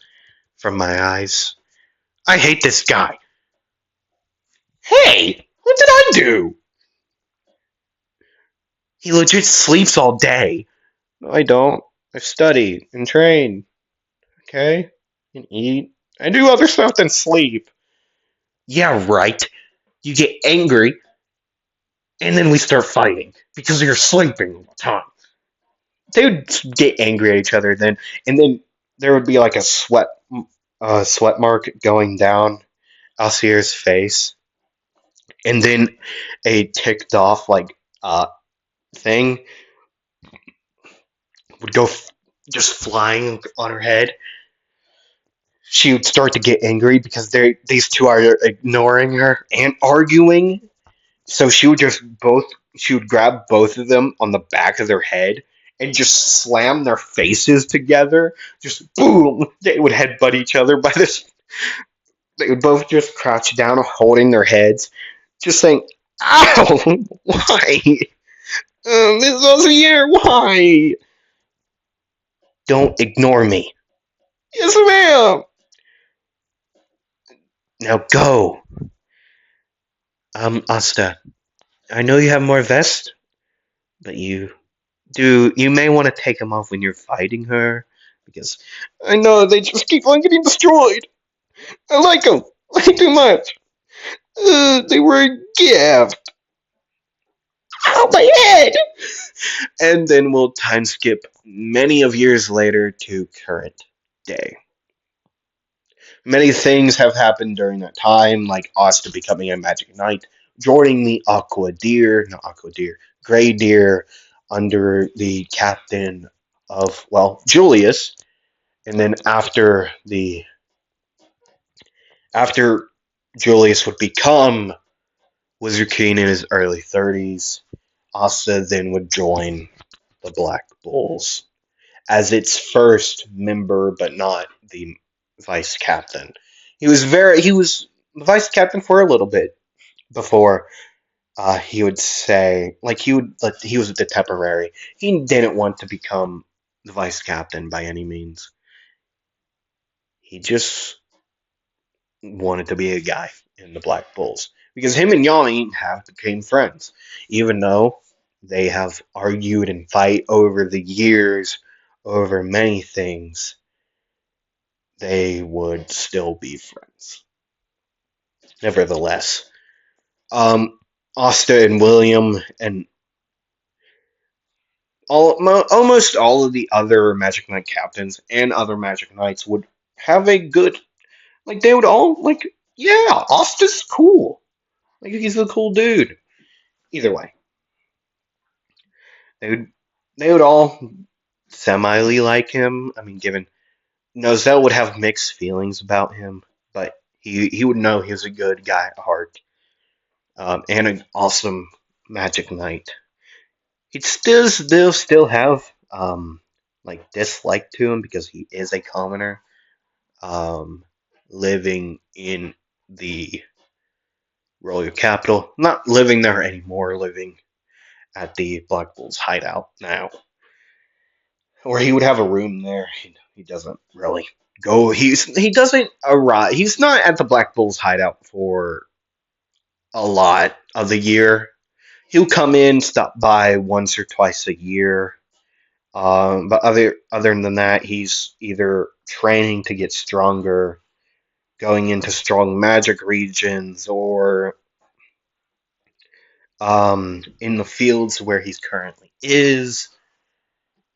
S1: from my eyes. I hate this guy. Hey, what did I do? He legit sleeps all day. No, I don't. I study and train, okay? And eat. I do other stuff than sleep. Yeah, right. You get angry, and then we start fighting because you're sleeping all the time. They would get angry at each other then, and then there would be like a sweat mark going down Alcier's face, and then a ticked off uh thing would go just flying on her head. She would start to get angry because these two are ignoring her and arguing. So she would grab both of them on the back of their head and just slam their faces together. Just boom! They would headbutt each other by this. They would both just crouch down, holding their heads, just saying, "Ow! Why? This was here. Why? Don't ignore me." Yes, ma'am. Now go. Asta. I know you have more vests, but you may want to take them off when you're fighting her, because I know they just keep on getting destroyed. I like them way too much. They were a gift. Ow, my head! And then we'll time skip many of years later to current day. Many things have happened during that time, like Asta becoming a magic knight, joining the Grey Deer under the captain of, well, Julius. And then after Julius would become Wizard King in his early 30s, Asta then would join the Black Bulls as its first member, but not the vice captain. He was the vice captain for a little bit before he would say, he was the temporary. He didn't want to become the vice captain by any means. He just wanted to be a guy in the Black Bulls because him and Yami have became friends, even though they have argued and fight over the years over many things. They would still be friends. Nevertheless, um, Asta and William and almost all of the other Magic Knight captains and other Magic Knights would have a good, they would all yeah, Asta's cool. He's a cool dude. Either way, they would they would all semi like him. I mean, given Nozel would have mixed feelings about him, but he would know he was a good guy at heart, and an awesome Magic Knight. He'd still have dislike to him because he is a commoner, um, living in the royal capital. Not living there anymore, living at the Black Bulls hideout now. Or he would have a room there. He doesn't really go. He doesn't arrive. He's not at the Black Bulls hideout for a lot of the year. He'll come in, stop by once or twice a year. But other than that, he's either training to get stronger, going into strong magic regions, or in the fields where he's currently is.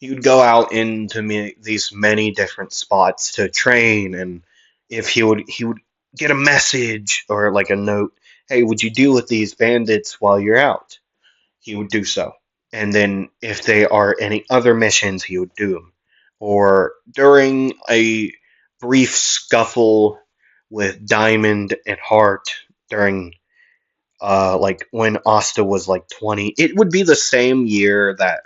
S1: He would go out into these many different spots to train, and if he would get a message or like a note, hey, would you deal with these bandits while you're out? He would do so. And then if there are any other missions, he would do them. Or during a brief scuffle with Diamond and Heart during when Asta was 20, it would be the same year that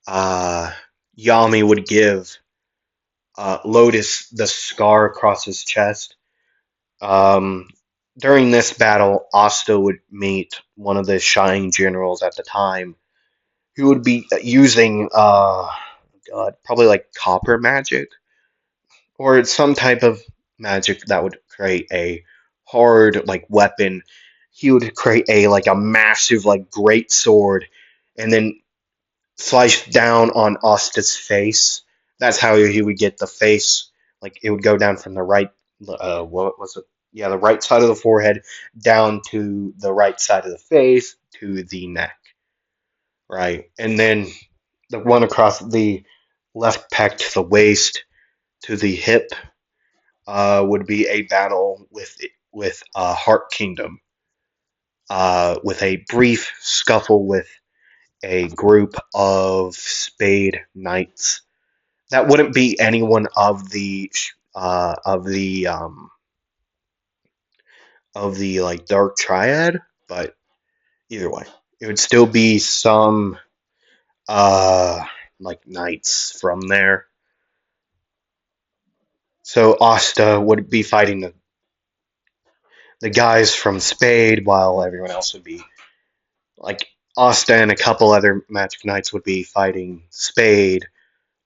S1: uh Yami would give Lotus the scar across his chest. Um, During this battle, Asta would meet one of the Shining Generals at the time, who would be using, probably copper magic, or some type of magic that would create a hard, weapon. he would create a massive great sword, and then slice down on Asta's face. That's how he would get the face. Like it would go down from the right, what was it? Yeah, the right side of the forehead down to the right side of the face to the neck, right? And then the one across the left pec to the waist to the hip would be a battle with Heart Kingdom, with a brief scuffle with a group of Spade Knights. That wouldn't be anyone uh, of the um, of the Dark Triad, but either way, it would still be some uh knights from there. So Asta would be fighting the guys from Spade, while everyone else would be like Asta and a couple other Magic Knights would be fighting Spade,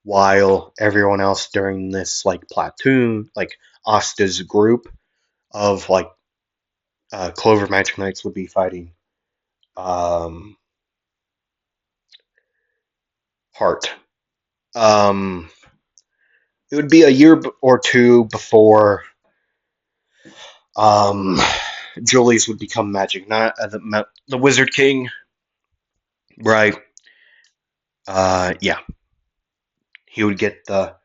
S1: while everyone else during this platoon, Asta's group of Clover Magic Knights would be fighting um, Heart. Um, it would be a year or two before um, Julius would become Magic Knight, the Wizard King, right? Yeah, he would get the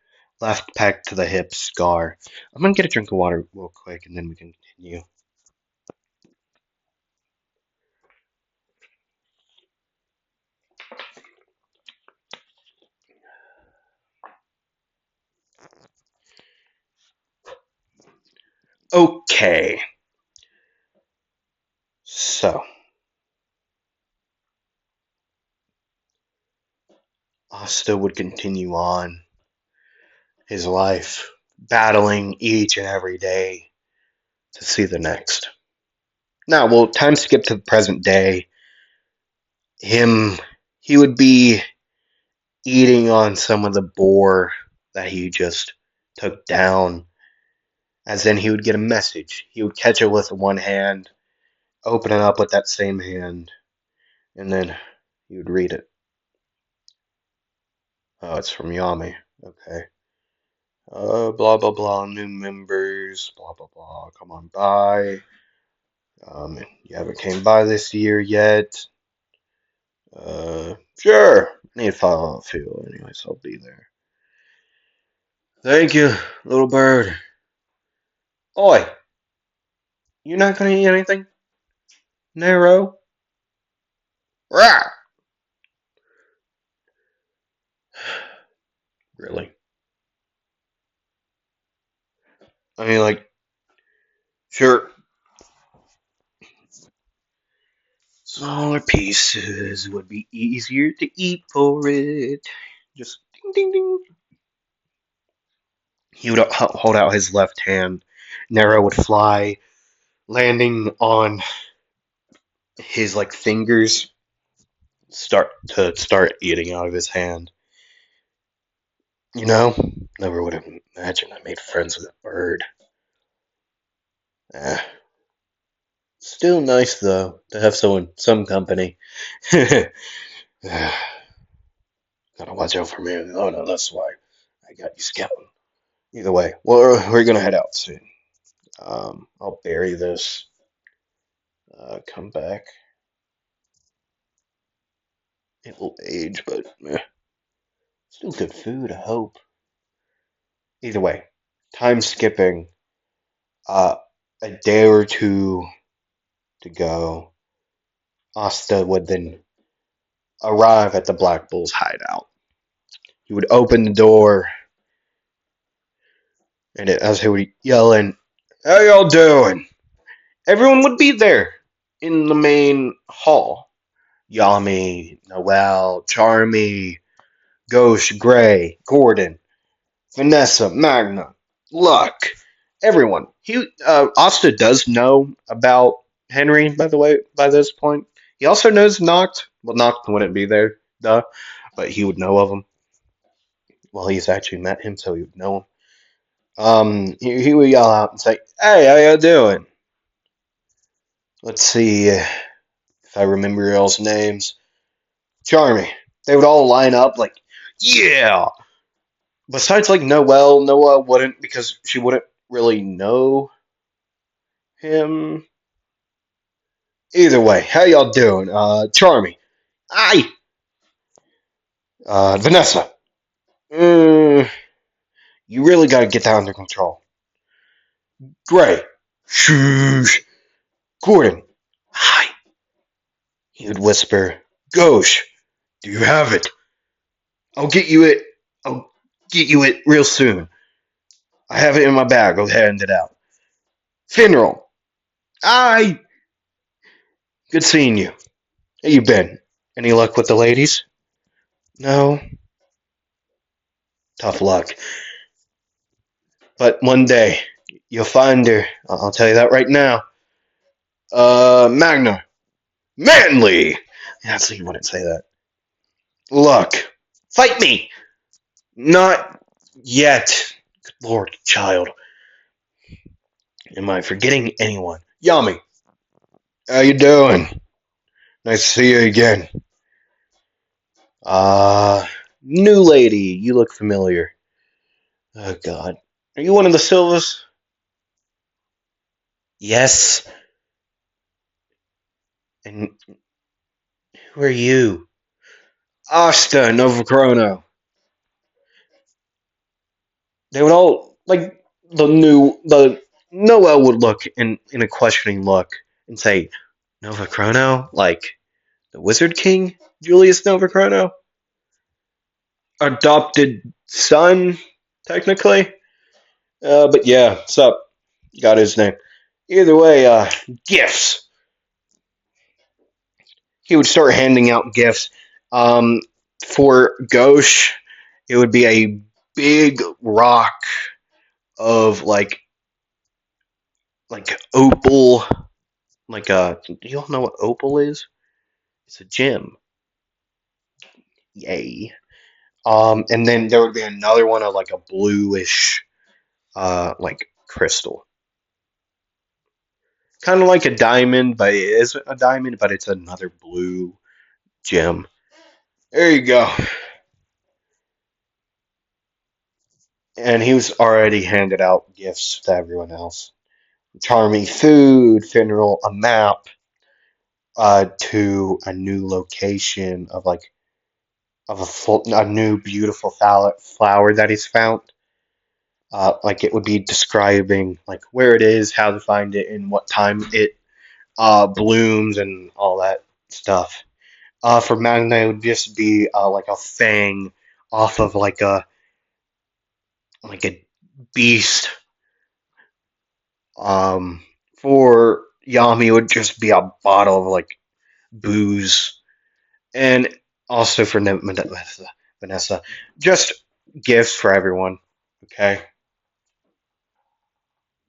S1: left pec to the hip scar. I'm gonna get a drink of water real quick, and then we can continue. Okay, so Asta would continue on his life, battling each and every day to see the next. Now, well, time skip to the present day. Him, he would be eating on some of the boar that he just took down, as then he would get a message. He would catch it with one hand, open it up with that same hand, and then he would read it. Oh, it's from Yami. Okay. Blah blah blah. New members. Blah blah blah. Come on by. You haven't came by this year yet. Sure. I need to follow a few anyways. I'll be there. Thank you, little bird. Oi, you not gonna eat anything? Nero? Rah! Really? I mean, sure. Smaller pieces would be easier to eat for it. Just ding ding ding. He would hold out his left hand. Nero would fly, landing on his fingers. Start eating out of his hand. You know, never would have imagined I made friends with a bird. Eh. Still nice though to have some company. Gotta watch out for me. Oh no, that's why I got you scouting. Either way, we're gonna head out soon. I'll bury this. Come back. It will age, but still good food. I hope. Either way, time skipping. Uh, a day or two to go. Asta would then arrive at the Black Bull's hideout. He would open the door, and as he would yell in, "How y'all doing?" Everyone would be there in the main hall. Yami, Noel, Charmy, Ghost, Gray, Gordon, Vanessa, Magna, Luck, everyone. Asta does know about Henry, by the way, by this point. He also knows Noct. Well, Noct wouldn't be there, duh, but he would know of him. Well, he's actually met him, so he would know him. He would yell out and say, "Hey, how you doing?" Let's see if I remember y'all's names. Charmy. They would all line up like, yeah. Besides, like Noah wouldn't because she wouldn't really know him. Either way, how y'all doing? Charmy. Aye. Vanessa. Mm, you really gotta get that under control. Gray. Shoosh. Gordon. Hi. He would whisper. Gauche. Do you have it? I'll get you it. I'll get you it real soon. I have it in my bag. I'll hand it out. Funeral. Aye. Good seeing you. How you been? Any luck with the ladies? No. Tough luck. But one day, you'll find her. I'll tell you that right now. Magna. Manly! Actually, you wouldn't say that. Luck. Fight me! Not yet. Good Lord, child. Am I forgetting anyone? Yami. How you doing? Nice to see you again. New lady. You look familiar. Oh, God. Are you one of the Silvas? Yes. And who are you? Asta, Novachrono. They would all, like, the Noel would look in a questioning look and say, Novachrono? Like, the Wizard King? Julius Novachrono? Adopted son, technically? But yeah, sup? Got his name. Either way, gifts. He would start handing out gifts. Um, for Gauche, it would be a big rock of like opal, like do you all know what opal is? It's a gem. Yay. And then there would be another one of like a bluish, like crystal, kind of like a diamond, but it isn't a diamond, but it's another blue gem. There you go. And he was already handed out gifts to everyone else. Charming food, funeral, a map, to a new location of like of a new beautiful flower that he's found. Like it would be describing like where it is, how to find it, and what time it blooms and all that stuff. For Magna, it would just be like a fang off of like a beast. For Yami, it would just be a bottle of like booze, and also for Vanessa, just gifts for everyone. Okay,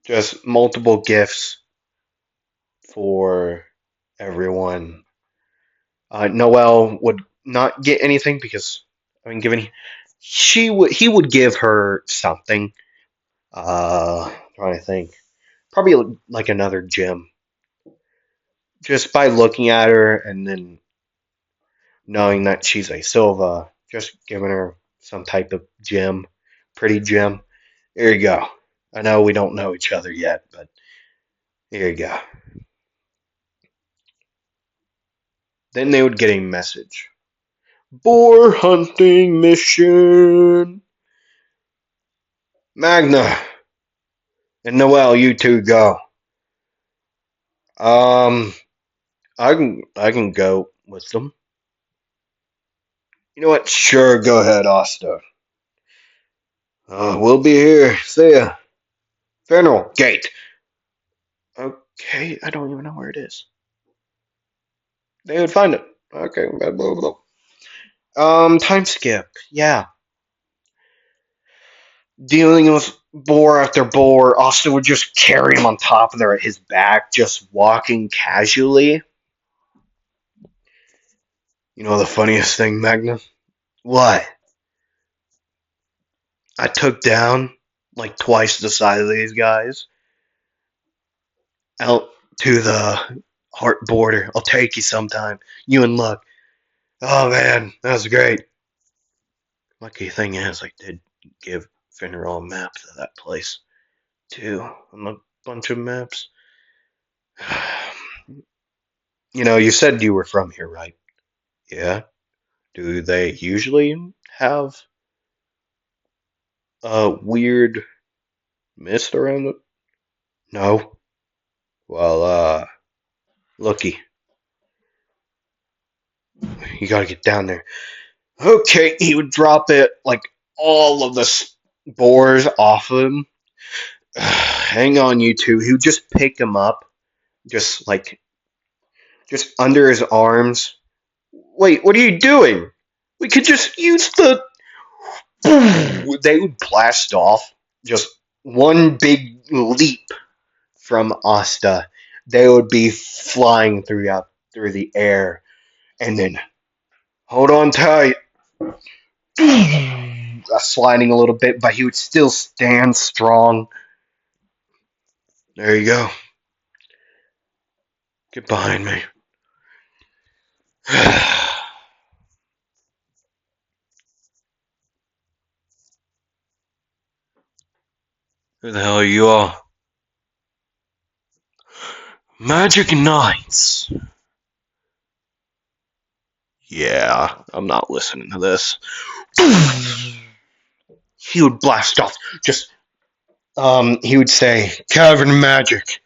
S1: just multiple gifts for everyone. Noelle would not get anything because I mean, given he would give her something. Trying to think, probably like another gem, just by looking at her and then knowing that she's a Silva, just giving her some type of gem, pretty gem. Here you go. I know we don't know each other yet, but here you go. Then they would get a message. Boar hunting mission. Magna and Noel, you two go. Um, I can go with them. You know what? Sure, go ahead, Asta. We'll be here. See ya. Funeral gate. Okay, I don't even know where it is. They would find it. Okay, blah blah blah. Time skip. Yeah, dealing with boar after boar. Austin would just carry him on top of his back, just walking casually. You know the funniest thing, Magna? What? I took down like twice the size of these guys out to the Heart border. I'll take you sometime. You and Luck. Oh man, that was great. Lucky thing is, I did give Finral a map to that place too. And a bunch of maps. You said you were from here, right? Yeah. Do they usually have a weird mist around it? No. Well, looky, you gotta get down there. Okay, he would drop it like all of the spores off of him. Hang on, you two. He would just pick him up, just like just under his arms. Wait, what are you doing? We could just use the. They would blast off just one big leap from Asta. They would be flying through the air, and then hold on tight, sliding a little bit, but he would still stand strong. There you go. Get behind me. Who the hell are you all? Magic Knights. Yeah, I'm not listening to this. He would blast off. He would say, Cavern Magic,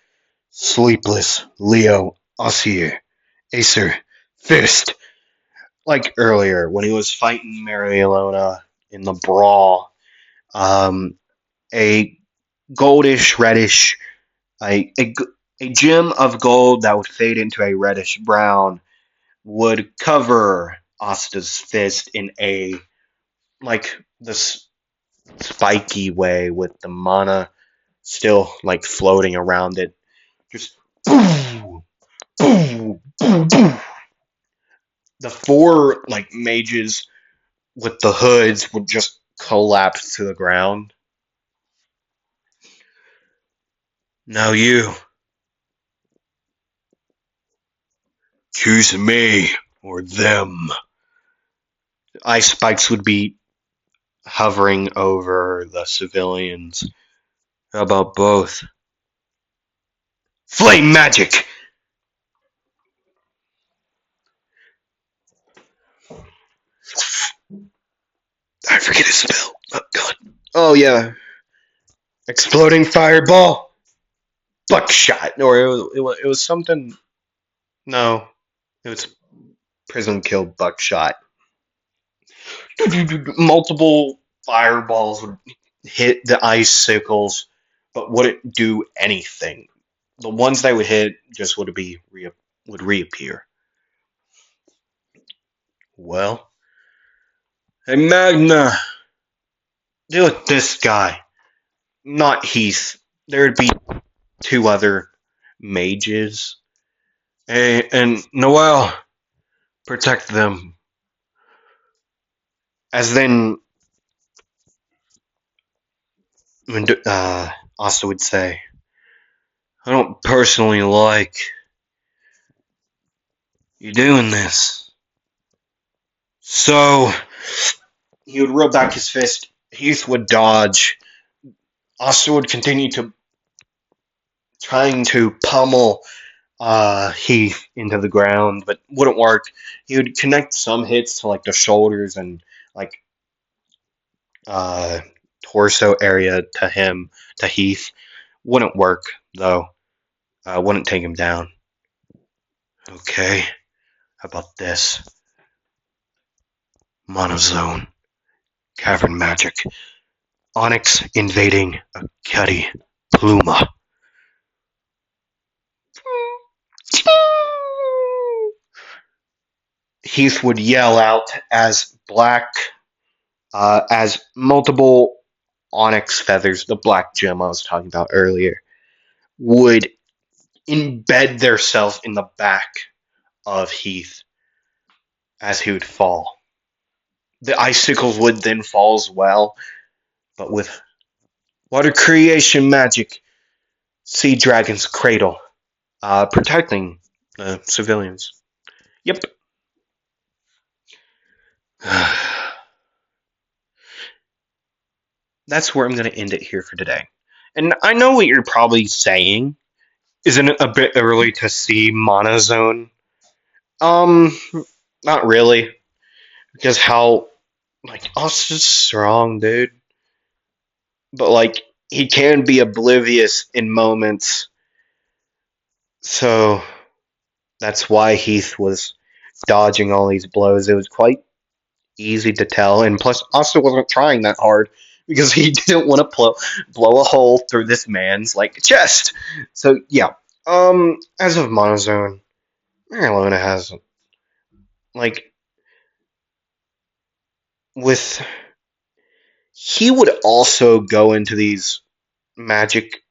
S1: Sleepless, Leo, Ossier, Acer, Fist. Like earlier, when he was fighting Marielona in the brawl, a goldish, reddish, a gem of gold that would fade into a reddish brown would cover Asta's fist in a, like, this spiky way with the mana still, like, floating around it. Just boom, boom, boom, boom. The four, like, mages with the hoods would just collapse to the ground. Now you. Choose me or them. Ice spikes would be hovering over the civilians. How about both? Flame magic! I forget his spell. Oh, God. Oh, yeah. Exploding fireball. Buckshot. Or it was something. No. It was prism kill buckshot. Multiple fireballs would hit the icicles, but wouldn't do anything. The ones they would hit just would reappear. Well, hey Magna, deal with this guy, not Heath. There'd be two other mages, and Noel, protect them. As then, Asta would say, I don't personally like you doing this. So, he would rub back his fist. Heath would dodge. Asta would continue to trying to pummel Heath into the ground, but wouldn't work. He would connect some hits to like the shoulders and like uh, torso area to Heath. Wouldn't work though. Wouldn't take him down. Okay, how about this? Monozone, Cavern Magic, Onyx invading a Cuddy Pluma. Heath would yell out as multiple onyx feathers, the black gem I was talking about earlier, would embed themselves in the back of Heath as he would fall. The icicles would then fall as well, but with water creation magic, Sea Dragon's Cradle, protecting civilians. Yep. That's where I'm going to end it here for today. And I know what you're probably saying. Isn't it a bit early to see Monozone? Um, Not really, because how like Austin's strong, dude, but like he can be oblivious in moments, so that's why Heath was dodging all these blows. It was quite easy to tell, and plus Austin wasn't trying that hard because he didn't want to blow a hole through this man's like chest. So yeah, as of Monozone, Marilona has like with he would also go into these magic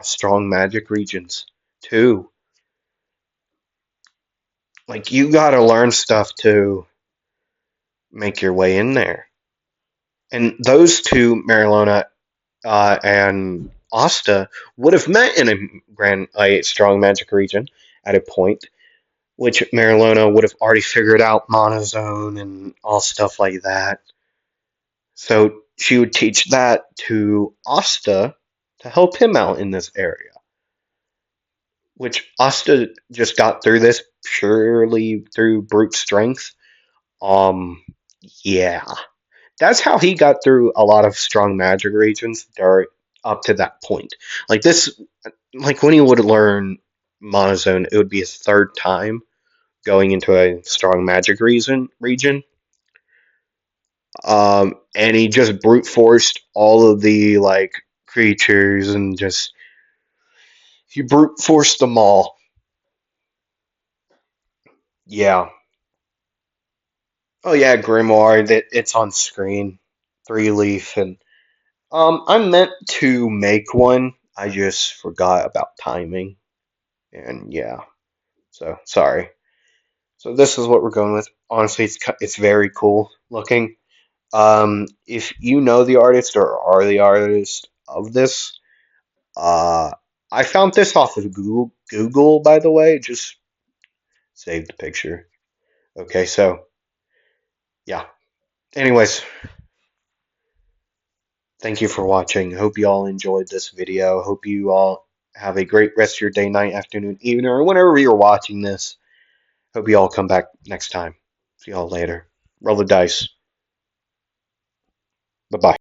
S1: strong magic regions too. Like you gotta learn stuff to make your way in there. And those two, Marilona and Asta, would have met in a strong magic region at a point, which Marilona would have already figured out monozone and all stuff like that. So she would teach that to Asta to help him out in this area. Which Asta just got through this purely through brute strength. Um, yeah, that's how he got through a lot of strong magic regions there up to that point. Like this, like when he would learn monozone, it would be his third time going into a strong magic region. And he just brute forced all of the like creatures and just he brute forced them all. Yeah. Oh yeah, Grimoire. That it's on screen. 3 leaf and I meant to make one. I just forgot about timing. And yeah, so sorry. So this is what we're going with. Honestly, it's very cool looking. If you know the artist or are the artist of this, uh, I found this off of Google. Google, by the way, just saved the picture. Okay, so yeah. Anyways, thank you for watching. Hope you all enjoyed this video. Hope you all have a great rest of your day, night, afternoon, evening, or whenever you're watching this. Hope you all come back next time. See y'all later. Roll the dice. Bye bye.